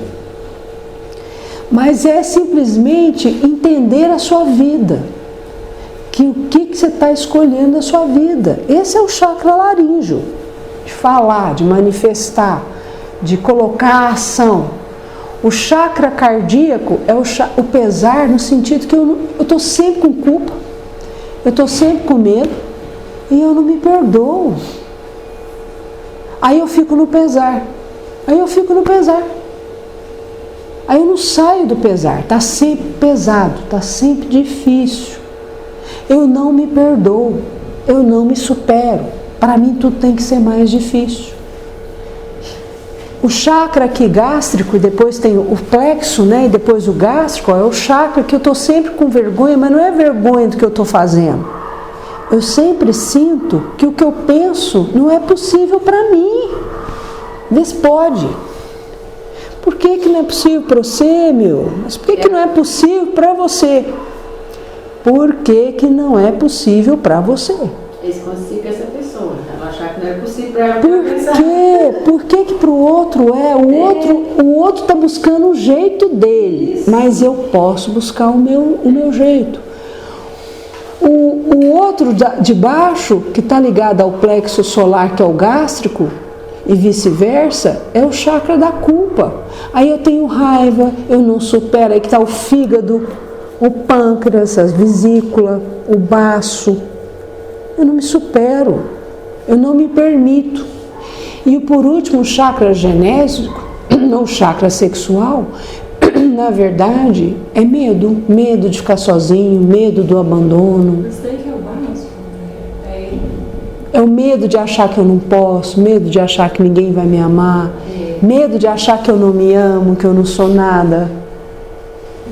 mas é simplesmente entender a sua vida. O que você está escolhendo da sua vida. Esse é o chakra laríngeo. De falar, de manifestar, de colocar a ação. O chakra cardíaco é o pesar no sentido que eu estou sempre com culpa, eu estou sempre com medo e eu não me perdoo. Aí eu fico no pesar. Aí eu não saio do pesar. Está sempre pesado, está sempre difícil. Eu não me perdoo, eu não me supero. Para mim tudo tem que ser mais difícil. O chakra aqui gástrico, e depois tem o plexo, né? E depois o gástrico, é o chakra que eu estou sempre com vergonha, mas não é vergonha do que eu estou fazendo. Eu sempre sinto que o que eu penso não é possível para mim. Vê se pode. Por que não é possível para você, meu? Mas por que não é possível para você? Por que não é possível para você? Eles conseguem essa pessoa. Ela achar que não é possível para ela. Por quê? Por que para o outro é? O outro está buscando o jeito dele. Isso. Mas eu posso buscar o meu jeito. O outro de baixo, que está ligado ao plexo solar, que é o gástrico, e vice-versa, é o chakra da culpa. Aí eu tenho raiva, eu não supero. Aí que está o fígado, o pâncreas, a vesícula, o baço. Eu não me supero, eu não me permito. E por último, o chakra genésico, ou chakra sexual, na verdade, é medo. Medo de ficar sozinho, medo do abandono. Isso daí que é o básico. É o medo de achar que eu não posso, medo de achar que ninguém vai me amar, medo de achar que eu não me amo, que eu não sou nada.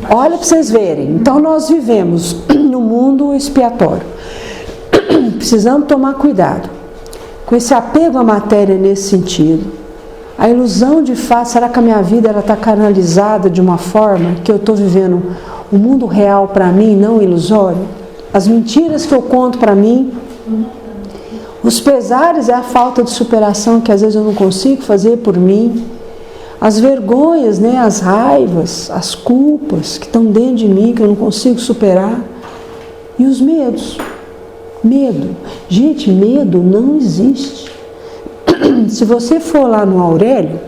Olha para vocês verem. Então nós vivemos no mundo expiatório. Precisamos tomar cuidado com esse apego à matéria nesse sentido. A ilusão de fato, será que a minha vida está canalizada de uma forma que eu estou vivendo o mundo real para mim, não ilusório? As mentiras que eu conto para mim, os pesares é a falta de superação que às vezes eu não consigo fazer por mim, as vergonhas, né, as raivas, as culpas que estão dentro de mim que eu não consigo superar, e os medos. Medo. Gente, medo não existe. Se você for lá no Aurélio,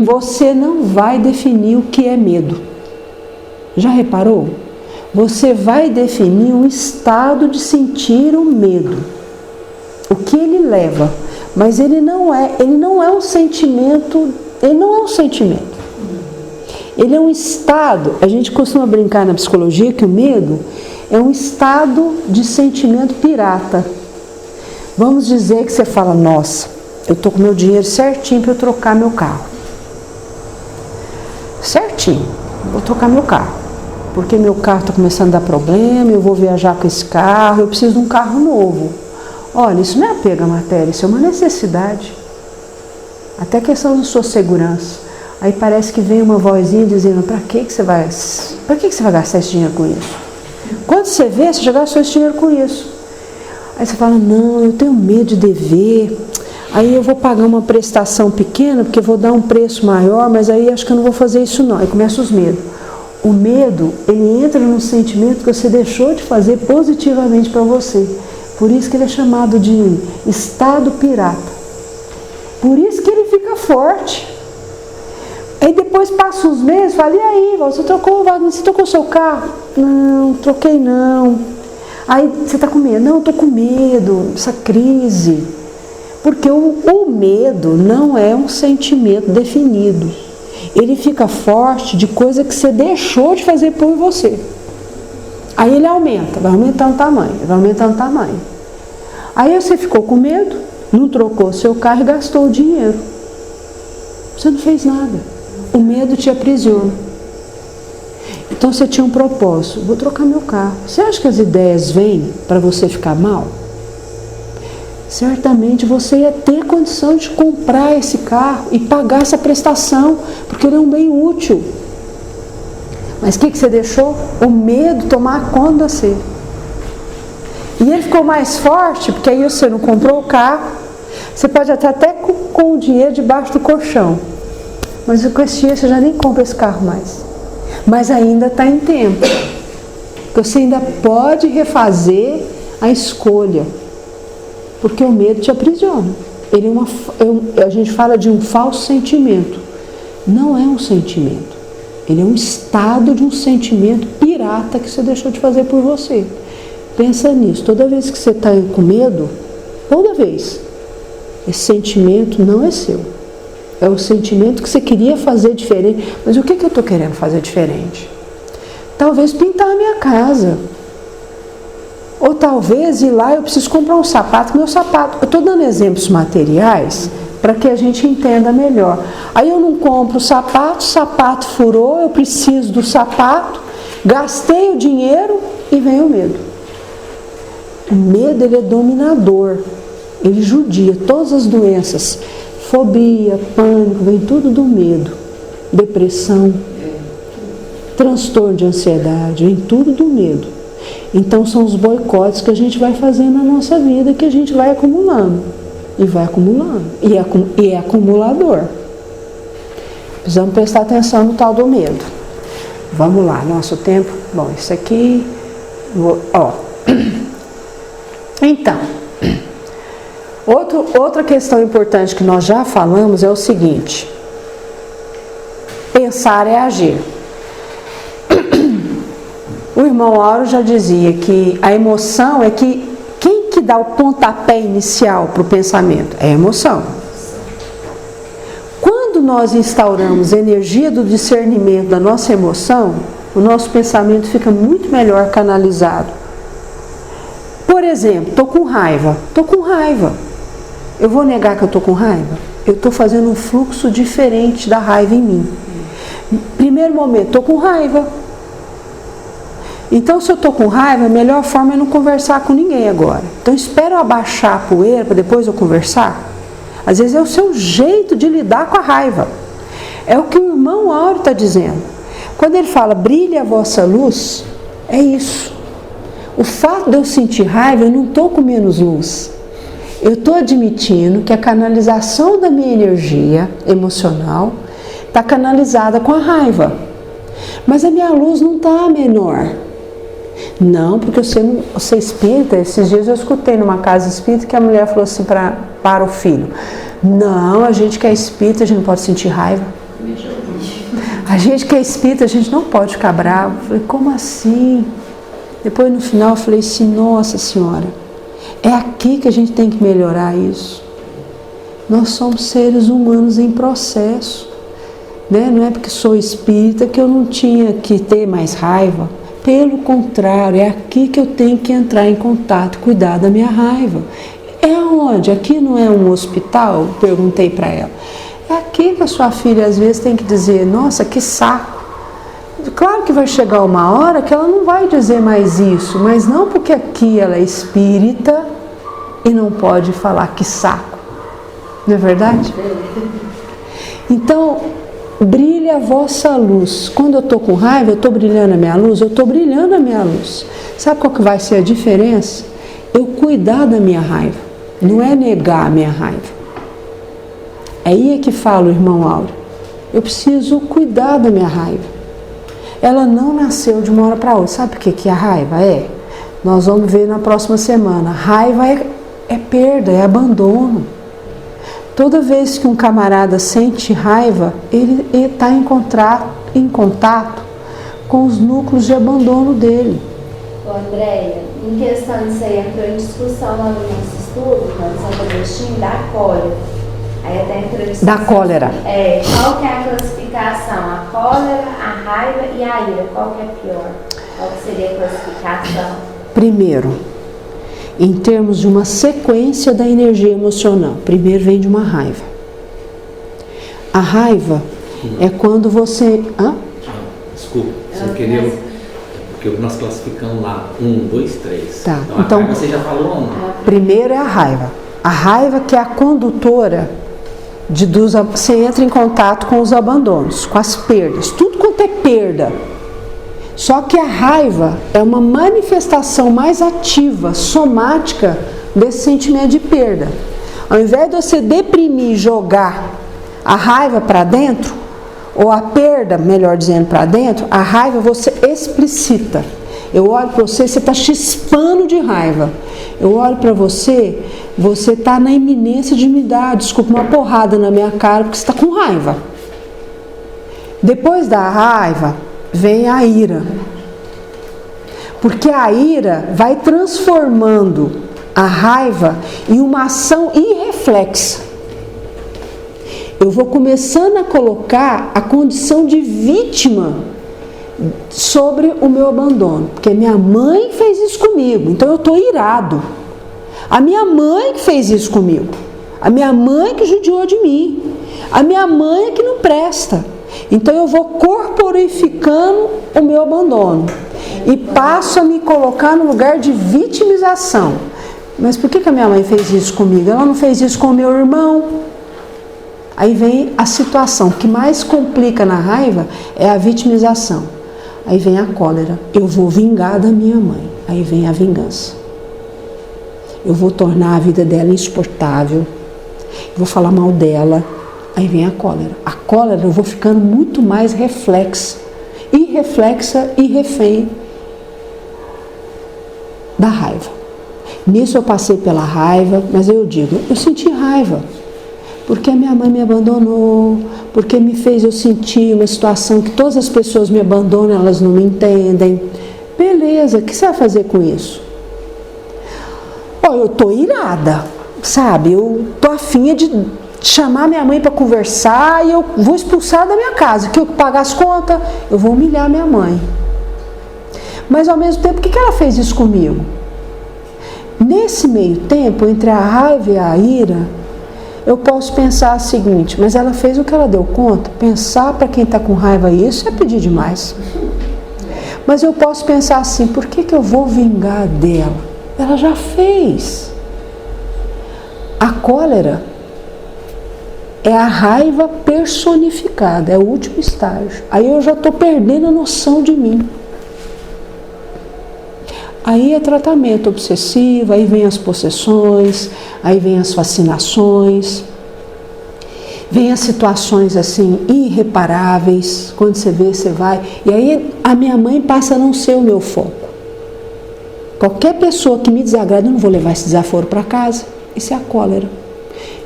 você não vai definir o que é medo. Já reparou? Você vai definir um estado de sentir o medo. O que ele leva. Mas ele não é um sentimento, ele não é um sentimento. Ele é um estado. A gente costuma brincar na psicologia que o medo é um estado de sentimento pirata. Vamos dizer que você fala, nossa, eu estou com meu dinheiro certinho para eu trocar meu carro. Certinho, vou trocar meu carro. Porque meu carro está começando a dar problema, eu vou viajar com esse carro, eu preciso de um carro novo. Olha, isso não é apego à matéria, isso é uma necessidade. Até questão da sua segurança. Aí parece que vem uma vozinha dizendo, para que você vai gastar esse dinheiro com isso? Quando você vê, você já gastou esse dinheiro com isso. Aí você fala, não, eu tenho medo de dever, aí eu vou pagar uma prestação pequena, porque eu vou dar um preço maior, mas aí acho que eu não vou fazer isso não. Aí começam os medos. O medo, ele entra num sentimento que você deixou de fazer positivamente para você. Por isso que ele é chamado de estado pirata. Por isso que ele fica forte. Aí depois passa uns meses, fala, e aí, você trocou seu carro? Não, troquei não. Aí você está com medo? Não, estou com medo, essa crise. Porque o medo não é um sentimento definido. Ele fica forte de coisa que você deixou de fazer por você. Aí ele aumenta, vai aumentando o tamanho, vai aumentando o tamanho. Aí você ficou com medo, não trocou seu carro e gastou o dinheiro. Você não fez nada. O medo te aprisiona. Então você tinha um propósito, vou trocar meu carro. Você acha que as ideias vêm para você ficar mal? Certamente você ia ter condição de comprar esse carro e pagar essa prestação, porque ele é um bem útil. Mas o que você deixou? O medo tomar conta de você. E ele ficou mais forte, porque aí você não comprou o carro, você pode até com o dinheiro debaixo do colchão. Mas com esse dinheiro você já nem compra esse carro mais. Mas ainda está em tempo. Você ainda pode refazer a escolha. Porque o medo te aprisiona. Ele a gente fala de um falso sentimento. Não é um sentimento. Ele é um estado de um sentimento pirata que você deixou de fazer por você. Pensa nisso. Toda vez que você está com medo, toda vez, esse sentimento não é seu. É o sentimento que você queria fazer diferente. Mas o que eu estou querendo fazer diferente? Talvez pintar a minha casa. Ou talvez ir lá, eu preciso comprar um sapato. Meu sapato, eu estou dando exemplos materiais para que a gente entenda melhor. Aí eu não compro o sapato furou, eu preciso do sapato, gastei o dinheiro e vem o medo. O medo, ele é dominador. Ele judia todas as doenças. Fobia, pânico, vem tudo do medo. Depressão, transtorno de ansiedade, vem tudo do medo. Então são os boicotes que a gente vai fazendo na nossa vida, que a gente vai acumulando. E vai acumulando. E é acumulador. Precisamos prestar atenção no tal do medo. Vamos lá, nosso tempo. Bom, isso aqui. Então. Outra questão importante que nós já falamos é o seguinte: pensar é agir. O irmão Auro já dizia que a emoção é que quem que dá o pontapé inicial para o pensamento? É a emoção. Quando nós instauramos a energia do discernimento da nossa emoção, o nosso pensamento fica muito melhor canalizado. Por exemplo, estou com raiva. Eu vou negar que eu estou com raiva? Eu estou fazendo um fluxo diferente da raiva em mim. Primeiro momento, estou com raiva. Então, se eu estou com raiva, a melhor forma é não conversar com ninguém agora. Então, espero eu abaixar a poeira para depois eu conversar. Às vezes é o seu jeito de lidar com a raiva. É o que o irmão Áureo está dizendo. Quando ele fala, brilhe a vossa luz, é isso. O fato de eu sentir raiva, eu não estou com menos luz. Eu estou admitindo que a canalização da minha energia emocional está canalizada com a raiva. Mas a minha luz não está menor. Não, porque você espírita, esses dias eu escutei numa casa espírita que a mulher falou assim para o filho, não, a gente que é espírita, a gente não pode sentir raiva. A gente que é espírita, a gente não pode ficar bravo. Eu falei, como assim? Depois no final eu falei assim, nossa senhora, é aqui que a gente tem que melhorar isso. Nós somos seres humanos em processo, né? Não é porque sou espírita que eu não tinha que ter mais raiva. Pelo contrário, é aqui que eu tenho que entrar em contato, cuidar da minha raiva. É aonde? Aqui não é um hospital? Perguntei para ela. É aqui que a sua filha às vezes tem que dizer, nossa, que saco. Claro que vai chegar uma hora que ela não vai dizer mais isso, mas não porque aqui ela é espírita e não pode falar que saco. Não é verdade? Então, brilhe a vossa luz. Quando eu estou com raiva, eu estou brilhando a minha luz, eu estou brilhando a minha luz. Sabe qual que vai ser a diferença? Eu cuidar da minha raiva, não é negar a minha raiva. Aí é que fala o irmão Áureo. Eu preciso cuidar da minha raiva. Ela não nasceu de uma hora para outra. Sabe o que a raiva é? Nós vamos ver na próxima semana. Raiva é perda, é abandono. Toda vez que um camarada sente raiva, ele está em contato com os núcleos de abandono dele. Andréia, em questão disso aí, entrou em discussão lá no nosso estudo, no Santo Agostinho, da cólera. Aí até entrou em discussão. Da cólera. Qual que é a classificação? A cólera, a raiva e a ira. Qual que é pior? Qual que seria a classificação? Primeiro, em termos de uma sequência da energia emocional, primeiro vem de uma raiva. A raiva é quando você... Desculpa, você queria... Porque nós classificamos lá 1, 2, 3. Tá. Então a raiva você já falou uma. Primeiro é a raiva. A raiva que é a condutora você entra em contato com os abandonos, com as perdas, tudo quanto é perda. Só que a raiva é uma manifestação mais ativa, somática, desse sentimento de perda. Ao invés de você deprimir e jogar a raiva para dentro, ou a perda, melhor dizendo, para dentro, a raiva você explicita. Eu olho para você está chispando de raiva. Eu olho para você está na iminência de me dar, desculpa, uma porrada na minha cara, porque você está com raiva. Depois da raiva, vem a ira. Porque a ira vai transformando a raiva em uma ação irreflexa. Eu vou começando a colocar a condição de vítima sobre o meu abandono. Porque minha mãe fez isso comigo, então eu estou irado. A minha mãe que fez isso comigo. A minha mãe que judiou de mim. A minha mãe é que não presta. Então eu vou corporificando o meu abandono. E passo a me colocar no lugar de vitimização. Mas por que a minha mãe fez isso comigo? Ela não fez isso com o meu irmão? Aí vem a situação que mais complica na raiva é a vitimização. Aí vem a cólera. Eu vou vingar da minha mãe. Aí vem a vingança. Eu vou tornar a vida dela insuportável. Vou falar mal dela. Aí vem a cólera. A cólera eu vou ficando muito mais reflexa. Irreflexa e refém da raiva. Nisso eu passei pela raiva, mas eu digo, eu senti raiva. Porque a minha mãe me abandonou, porque me fez eu sentir uma situação que todas as pessoas me abandonam, elas não me entendem. Beleza, o que você vai fazer com isso? Eu tô irada, sabe? Eu tô afim de chamar minha mãe para conversar e eu vou expulsar da minha casa. Que eu pagar as contas, eu vou humilhar minha mãe. Mas ao mesmo tempo, por que ela fez isso comigo? Nesse meio tempo, entre a raiva e a ira, eu posso pensar o seguinte, mas ela fez o que ela deu conta. Pensar para quem está com raiva isso é pedir demais. Mas eu posso pensar assim, por que eu vou vingar dela? Ela já fez. A cólera é a raiva personificada, é o último estágio. Aí eu já estou perdendo a noção de mim. Aí é tratamento obsessivo, aí vem as possessões, aí vem as fascinações, vem as situações assim irreparáveis, quando você vê, você vai. E aí a minha mãe passa a não ser o meu foco. Qualquer pessoa que me desagrada, eu não vou levar esse desaforo para casa. Isso é a cólera.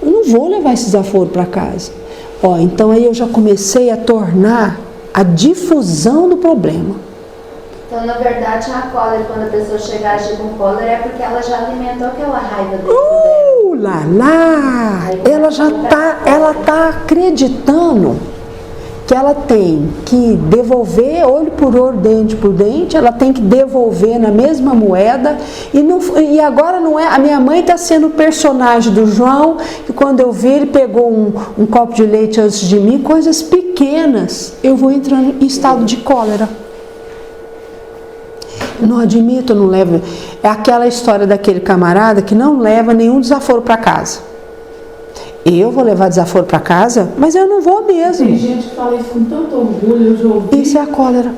Eu não vou levar esse desaforo para casa. Então aí eu já comecei a tornar a difusão do problema. Então, na verdade, a cólera, quando a pessoa chega a agir com cólera, é porque ela já alimentou aquela raiva dentro dela. Lá! Ela tá acreditando que ela tem que devolver olho por olho, dente por dente, ela tem que devolver na mesma moeda, e agora não é, a minha mãe está sendo o personagem do João, que quando eu vi ele pegou um copo de leite antes de mim, coisas pequenas, eu vou entrando em estado de cólera. Não admito, não levo. É aquela história daquele camarada que não leva nenhum desaforo para casa. Eu vou levar desaforo para casa, mas eu não vou mesmo. Tem gente que fala isso com tanto orgulho, eu já ouvi. Isso é a cólera.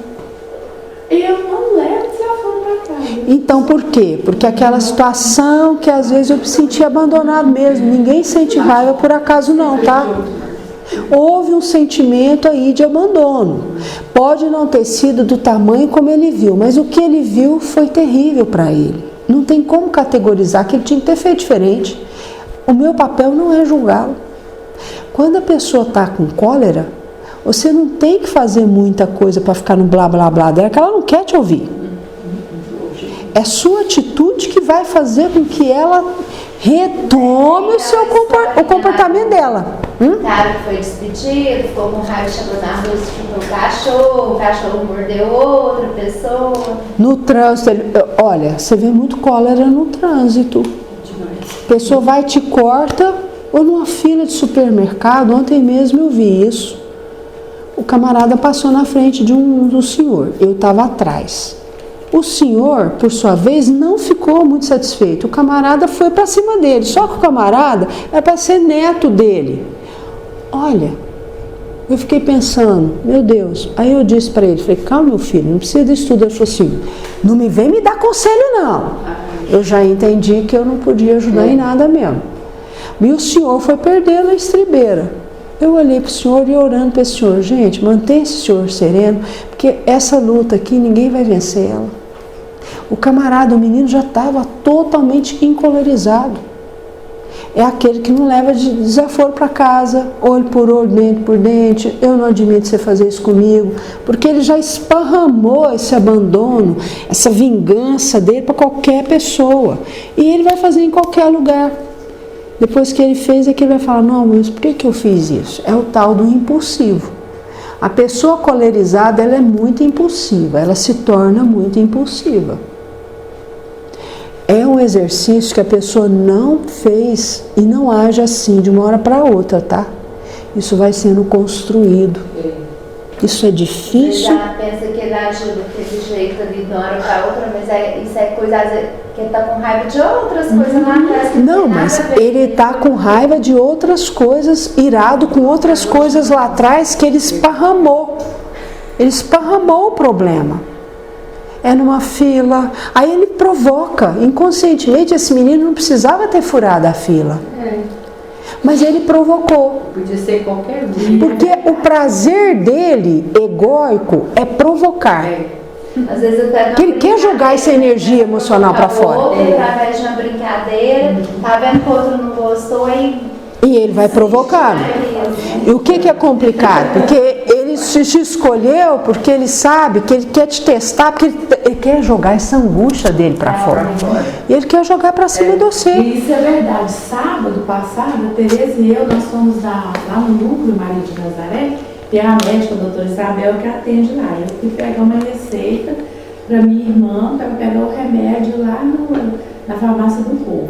Eu não levo desaforo para casa. Então por quê? Porque aquela situação que às vezes eu me senti abandonado mesmo. Ninguém sente raiva por acaso não, tá? Houve um sentimento aí de abandono. Pode não ter sido do tamanho como ele viu, mas o que ele viu foi terrível para ele. Não tem como categorizar que ele tinha que ter feito diferente. O meu papel não é julgá-lo. Quando a pessoa está com cólera, você não tem que fazer muita coisa para ficar no blá blá blá dela, que ela não quer te ouvir. É sua atitude que vai fazer com que ela retome o comportamento dela. O cara que foi despedido, ficou com raiva, chegou na rua, chutou o cachorro mordeu outra pessoa. No trânsito, olha, você vê muito cólera no trânsito. A pessoa vai e te corta, ou numa fila de supermercado, ontem mesmo eu vi isso. O camarada passou na frente do senhor, eu estava atrás. O senhor, por sua vez, não ficou muito satisfeito. O camarada foi para cima dele, só que o camarada é para ser neto dele. Olha, eu fiquei pensando, meu Deus. Aí eu disse para ele, falei, calma meu filho, não precisa disso tudo. Ele falou assim, não me vem me dar conselho não. Eu já entendi que eu não podia ajudar em nada mesmo. E o senhor foi perdendo a estribeira. Eu olhei para o senhor e orando para esse senhor, gente, mantenha esse senhor sereno, porque essa luta aqui ninguém vai vencer ela. O camarada, o menino já estava totalmente encolerizado. É aquele que não leva de desaforo para casa, olho por olho, dente por dente. Eu não admito você fazer isso comigo, porque ele já esparramou esse abandono, essa vingança dele para qualquer pessoa. E ele vai fazer em qualquer lugar. Depois que ele fez, é que ele vai falar, não, mas por que eu fiz isso? É o tal do impulsivo. A pessoa colerizada, ela é muito impulsiva, ela se torna muito impulsiva. É um exercício que a pessoa não fez e não age assim de uma hora para outra, tá? Isso vai sendo construído. Isso é difícil. Você já pensa que ele agiu daquele jeito ali de uma hora para outra, mas isso é coisa que ele está com raiva de outras coisas lá atrás. Não, mas ele está com raiva de outras coisas, irado com outras coisas lá atrás que ele esparramou. Ele esparramou o problema. É numa fila, aí ele provoca, inconscientemente esse menino não precisava ter furado a fila, mas ele provocou. Podia ser qualquer um. Porque o prazer dele, egóico, é provocar. Às vezes Que ele quer jogar essa energia emocional para fora. Através de uma brincadeira, tá vendo que o outro não gostou e ele vai provocar. E o que é complicado? Porque ele te escolheu porque ele sabe que ele quer te testar, porque ele quer jogar essa angústia dele para fora. E ele quer jogar para cima de você. E isso é verdade. Sábado passado, a Tereza e eu, nós fomos lá no núcleo Maria de Nazaré, e a médica, a doutora Isabel, que atende lá. Eu fui pegar uma receita para minha irmã, para pegar o remédio lá na farmácia do povo.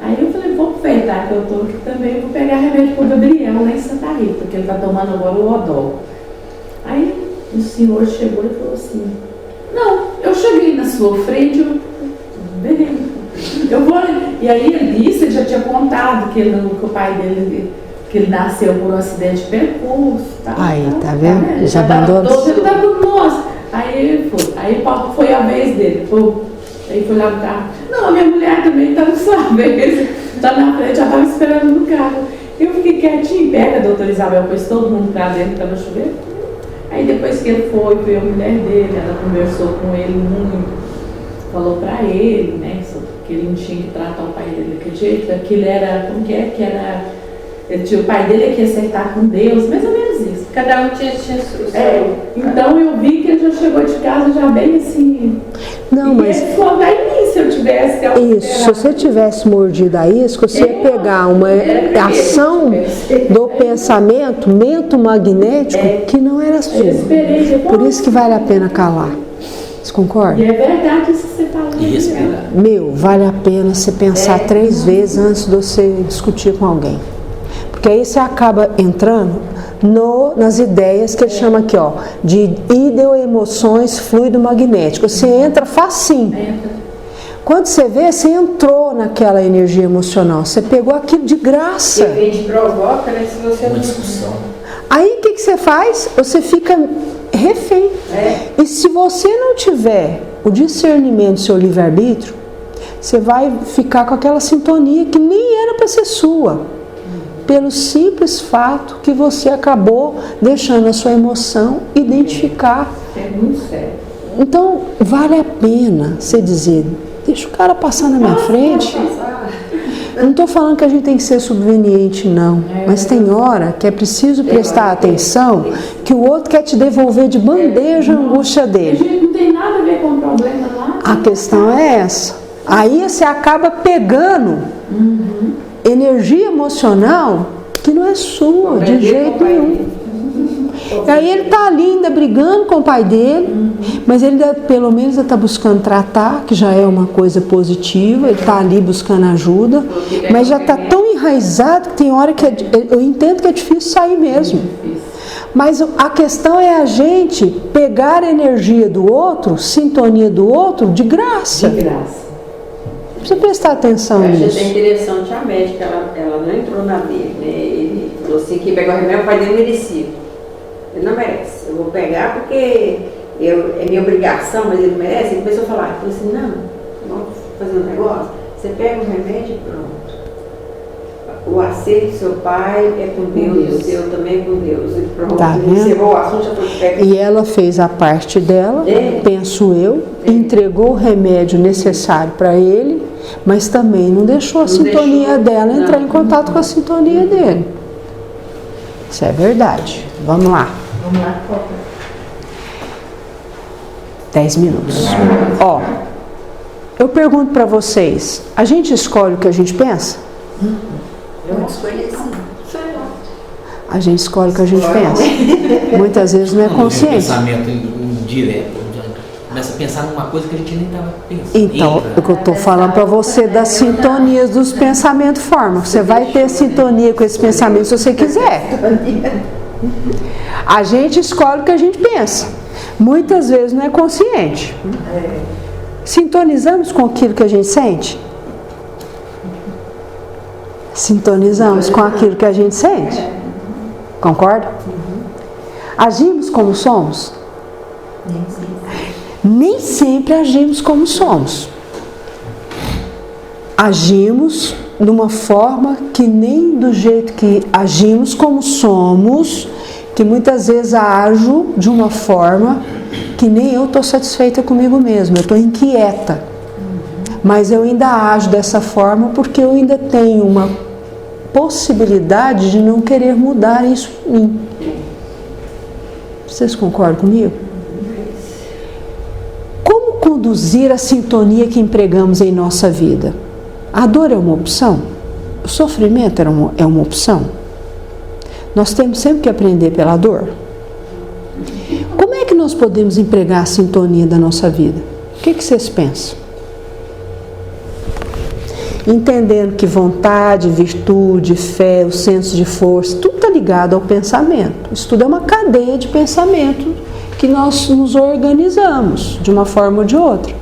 Aí eu falei, vou aproveitar que eu estou aqui também, vou pegar remédio para o Gabriel lá em Santa Rita, porque ele está tomando agora o Odol. Aí o senhor chegou e falou assim, não, eu cheguei na sua frente, eu vou. E aí ele disse, ele já tinha contado que o pai dele, que ele nasceu por um acidente de percurso. Aí, tá vendo? Já abandonou. Ele tá com nós. Aí ele foi. Aí foi a vez dele. Aí foi lá no carro. Não, a minha mulher também tá na sua vez. Tá na frente, já tava esperando no carro. Eu fiquei quietinho, pega a doutora Isabel, pôs todo mundo pra dentro, tava chovendo. Aí depois que ele foi, veio a mulher dele, ela conversou com ele muito, falou pra ele, né, que ele não tinha que tratar o pai dele daquele jeito, que ele era, como que era, o pai dele que ia acertar com Deus, mais ou menos isso. Cada um tinha sua. Então eu vi que ele já chegou de casa já bem assim. Não, mas ele falou, vai mim, se eu tivesse. Isso, se você tivesse mordido a isca, você ia pegar uma ação do pensamento, mento magnético, que não era sua. Por isso que vale a pena calar. Você concorda? E é verdade isso que você falou. E respirar. Vale a pena você pensar 3 vezes antes de você discutir com alguém. Porque aí você acaba entrando nas ideias que ele chama aqui, ó, de ideoemoções fluido magnético. Você entra facinho. Quando você vê, você entrou naquela energia emocional. Você pegou aquilo de graça. E te provoca, né? Se você Uma não. discussão. Aí o que você faz? Você fica refém. E se você não tiver o discernimento do seu livre-arbítrio, você vai ficar com aquela sintonia que nem era para ser sua. Pelo simples fato que você acabou deixando a sua emoção identificar. É muito sério. Então, vale a pena você dizer, deixa o cara passar na minha frente. Eu não estou falando que a gente tem que ser subveniente, não. Mas tem hora que é preciso prestar atenção que o outro quer te devolver de bandeja a angústia A dele. gente não tem nada a ver com o problema lá. A questão é essa. Aí você acaba pegando energia emocional que não é sua, de jeito nenhum. E aí ele está ali ainda brigando com o pai dele, mas ele pelo menos está buscando tratar, que já é uma coisa positiva, ele está ali buscando ajuda, mas já está tão enraizado que tem hora que eu entendo que é difícil sair mesmo. Mas a questão é a gente pegar a energia do outro, sintonia do outro, de graça. De graça. Precisa prestar atenção Eu achei nisso. até interessante a médica, ela não entrou na dele, né? Ele falou assim que pegou o remédio, o pai dele merecia. Ele não merece. Eu vou pegar porque é minha obrigação, mas ele merece. Ele começou a falar, ele falou assim, não, vamos fazer um negócio. Você pega o remédio e pronto. O acerto do seu pai é com Deus, o seu também é com Deus. E pronto, Tá vendo? encerrou o assunto, já foi pego. E ela fez a parte dela, penso eu, entregou o remédio necessário para ele, mas também não deixou a sintonia dela entrar em contato com a sintonia dele. Isso é verdade. Vamos lá. Vamos lá, Copa. 10 minutos. Ó, eu pergunto para vocês, a gente escolhe o que a gente pensa? Eu escolhi assim. A gente escolhe o que a gente pensa. Muitas vezes não é Um consciente. pensamento direto. Começa a pensar numa coisa que a gente nem estava pensando. Então, o que eu estou falando para você das sintonias dos pensamentos forma. Você vai ter sintonia com esse pensamento se você quiser. A gente escolhe o que a gente pensa. Muitas vezes não é consciente. Sintonizamos com aquilo que a gente sente? Sintonizamos com aquilo que a gente sente? Concorda? Agimos como somos? Nem sempre agimos como somos. Agimos de uma forma que nem do jeito que agimos como somos, que muitas vezes ajo de uma forma que nem eu estou satisfeita comigo mesma, eu estou inquieta. Mas eu ainda ajo dessa forma porque eu ainda tenho uma possibilidade de não querer mudar isso em mim. Vocês concordam comigo? Como conduzir a sintonia que empregamos em nossa vida? A dor é uma opção? O sofrimento é uma opção? Nós temos sempre que aprender pela dor. Como é que nós podemos empregar a sintonia da nossa vida? O que vocês pensam? Entendendo que vontade, virtude, fé, o senso de força, tudo está ligado ao pensamento. Isso tudo é uma cadeia de pensamento que nós nos organizamos de uma forma ou de outra.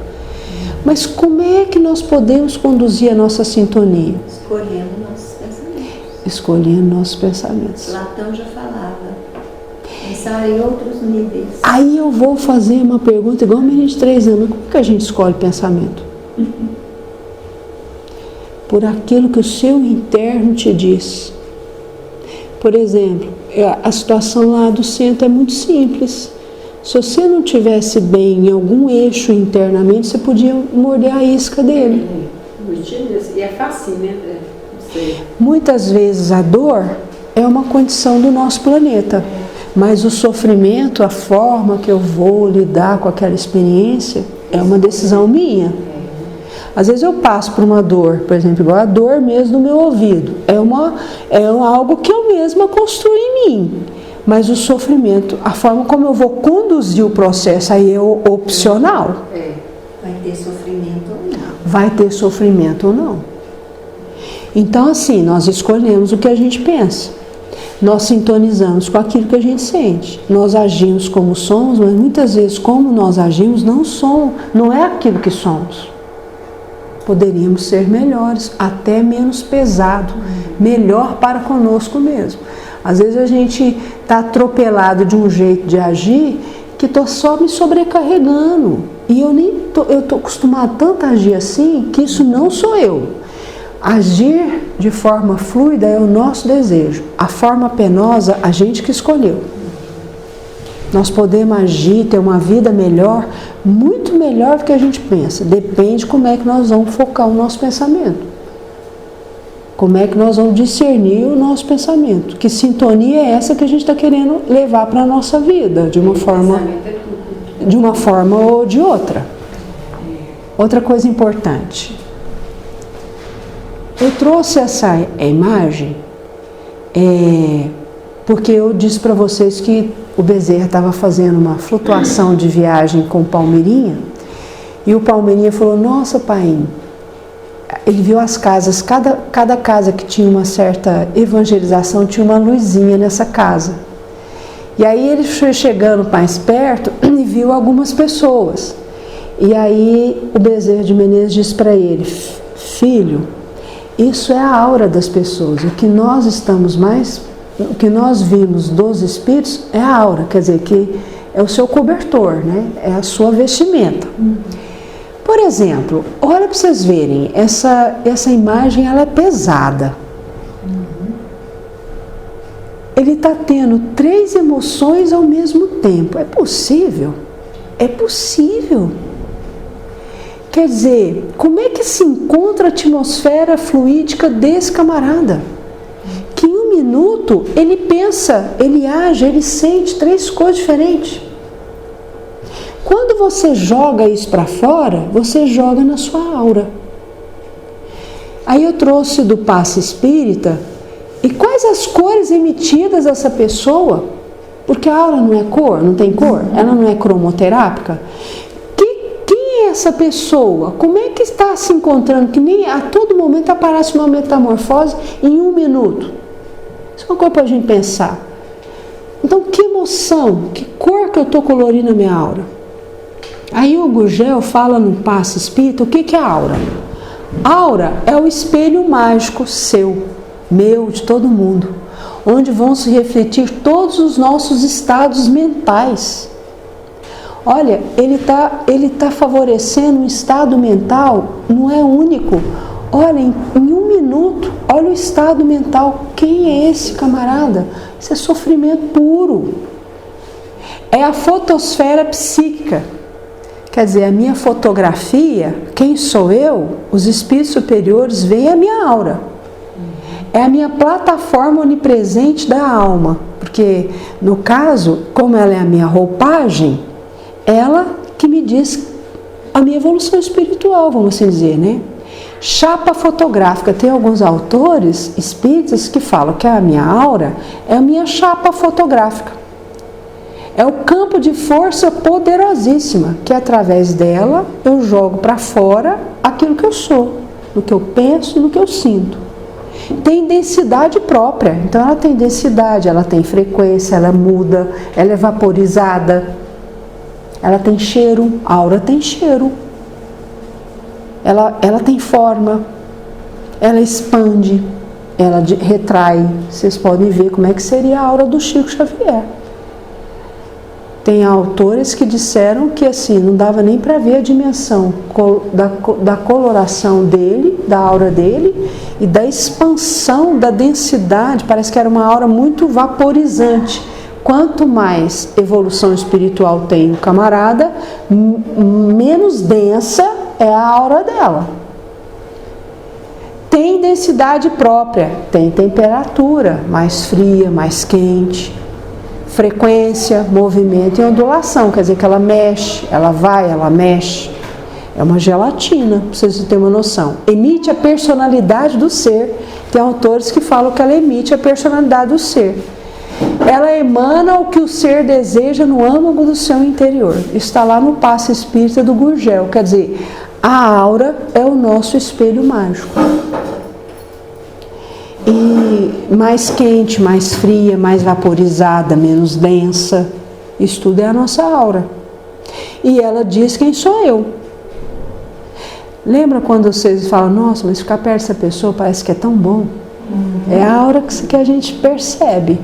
Mas como é que nós podemos conduzir a nossa sintonia? Escolhendo nossos pensamentos. Escolhendo nossos pensamentos. Platão já falava. Pensar em outros níveis. Aí eu vou fazer uma pergunta igual a menina de 3 anos. Como que a gente escolhe pensamento? Por aquilo que o seu interno te diz. Por exemplo, a situação lá do centro é muito simples. Se você não estivesse bem em algum eixo internamente, você podia morder a isca dele. E é fácil, né? Muitas vezes a dor é uma condição do nosso planeta, mas o sofrimento, a forma que eu vou lidar com aquela experiência, é uma decisão minha. Às vezes eu passo por uma dor, por exemplo, igual a dor mesmo do meu ouvido. É algo que eu mesma construo em mim. Mas o sofrimento, a forma como eu vou conduzir o processo, aí é opcional. Vai ter sofrimento ou não. Vai ter sofrimento ou não. Então, assim, nós escolhemos o que a gente pensa. Nós sintonizamos com aquilo que a gente sente. Nós agimos como somos, mas muitas vezes como nós agimos não é aquilo que somos. Poderíamos ser melhores, até menos pesado, melhor para conosco mesmo. Às vezes a gente está atropelado de um jeito de agir que estou só me sobrecarregando. E eu estou acostumado tanto a agir assim que isso não sou eu. Agir de forma fluida é o nosso desejo. A forma penosa, a gente que escolheu. Nós podemos agir, ter uma vida melhor, muito melhor do que a gente pensa. Depende como é que nós vamos focar o nosso pensamento. Como é que nós vamos discernir o nosso pensamento? Que sintonia é essa que a gente está querendo levar para a nossa vida, de uma forma ou de outra. Outra coisa importante. Eu trouxe essa imagem porque eu disse para vocês que o Bezerra estava fazendo uma flutuação de viagem com o Palmeirinha, e o Palmeirinha falou: nossa, pai, ele viu as casas, cada casa que tinha uma certa evangelização tinha uma luzinha nessa casa. E aí ele foi chegando mais perto e viu algumas pessoas. E aí o Bezerra de Menezes disse para ele: filho, isso é a aura das pessoas. O que nós vimos dos espíritos é a aura, quer dizer, que é o seu cobertor, né? É a sua vestimenta. Por exemplo, olha para vocês verem, essa imagem ela é pesada. Ele está tendo 3 emoções ao mesmo tempo. É possível? É possível. Quer dizer, como é que se encontra a atmosfera fluídica desse camarada? Que em 1 minuto ele pensa, ele age, ele sente 3 coisas diferentes. Quando você joga isso para fora, você joga na sua aura. Aí eu trouxe do passe espírita, e quais as cores emitidas dessa pessoa? Porque a aura não é cor, não tem cor, ela não é cromoterápica. Quem é essa pessoa? Como é que está se encontrando? Que nem a todo momento aparece uma metamorfose em 1 minuto. Isso é uma coisa para a gente pensar. Então, que emoção, que cor que eu estou colorindo na minha aura? Aí o Gurgel fala no passe espírita, o que é a aura? Aura é o espelho mágico seu, meu, de todo mundo, onde vão se refletir todos os nossos estados mentais. Olha, ele tá favorecendo um estado mental, não é único. Olha, em 1 minuto, olha o estado mental. Quem é esse camarada? Isso é sofrimento puro. É a fotosfera psíquica. Quer dizer, a minha fotografia, quem sou eu? Os espíritos superiores veem a minha aura. É a minha plataforma onipresente da alma. Porque, no caso, como ela é a minha roupagem, ela que me diz a minha evolução espiritual, vamos assim dizer, né? Chapa fotográfica. Tem alguns autores espíritas que falam que a minha aura é a minha chapa fotográfica. É o campo de força poderosíssima, que através dela eu jogo para fora aquilo que eu sou, no que eu penso e no que eu sinto. Tem densidade própria, então ela tem densidade, ela tem frequência, ela muda, ela é vaporizada. Ela tem cheiro, a aura tem cheiro. Ela tem forma, ela expande, ela retrai. Vocês podem ver como é que seria a aura do Chico Xavier. Tem autores que disseram que assim, não dava nem para ver a dimensão da coloração dele, da aura dele e da expansão da densidade. Parece que era uma aura muito vaporizante. Quanto mais evolução espiritual tem o camarada, menos densa é a aura dela. Tem densidade própria, tem temperatura mais fria, mais quente, frequência, movimento e ondulação, quer dizer que ela mexe, ela vai, ela mexe. É uma gelatina, para vocês terem uma noção. Emite a personalidade do ser. Tem autores que falam que ela emite a personalidade do ser. Ela emana o que o ser deseja no âmago do seu interior. Está lá no Passe Espírita do Gurgel. Quer dizer, a aura é o nosso espelho mágico. E mais quente, mais fria, mais vaporizada, menos densa. Isso tudo é a nossa aura. E ela diz quem sou eu. Lembra quando vocês falam, nossa, mas ficar perto dessa pessoa parece que é tão bom? É a aura que a gente percebe.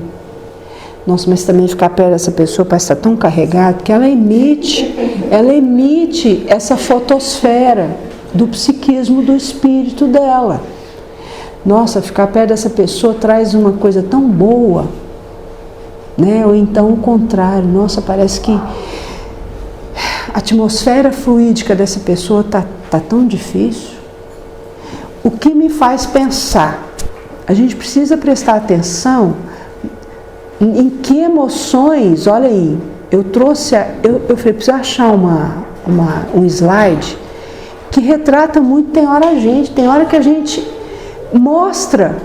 Nossa, mas também ficar perto dessa pessoa parece estar tão carregado que ela emite essa fotosfera do psiquismo do espírito dela. Nossa, ficar perto dessa pessoa traz uma coisa tão boa, né? Ou então o contrário, nossa, parece que a atmosfera fluídica dessa pessoa tá tão difícil. O que me faz pensar? A gente precisa prestar atenção em que emoções, olha aí, eu trouxe, eu falei, preciso achar um slide que retrata muito, tem hora que a gente mostra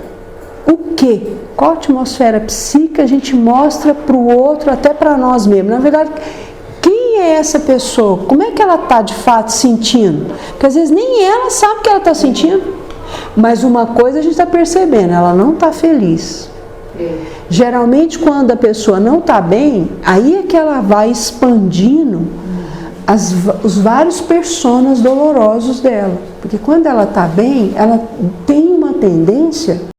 o quê? Qual atmosfera psíquica a gente mostra para o outro, até para nós mesmos. Na verdade, quem é essa pessoa? Como é que ela está de fato sentindo? Porque às vezes nem ela sabe o que ela está sentindo. Mas uma coisa a gente está percebendo, ela não está feliz. Geralmente quando a pessoa não está bem, aí é que ela vai expandindo os vários personas dolorosos dela. Porque quando ela está bem, ela tem uma tendência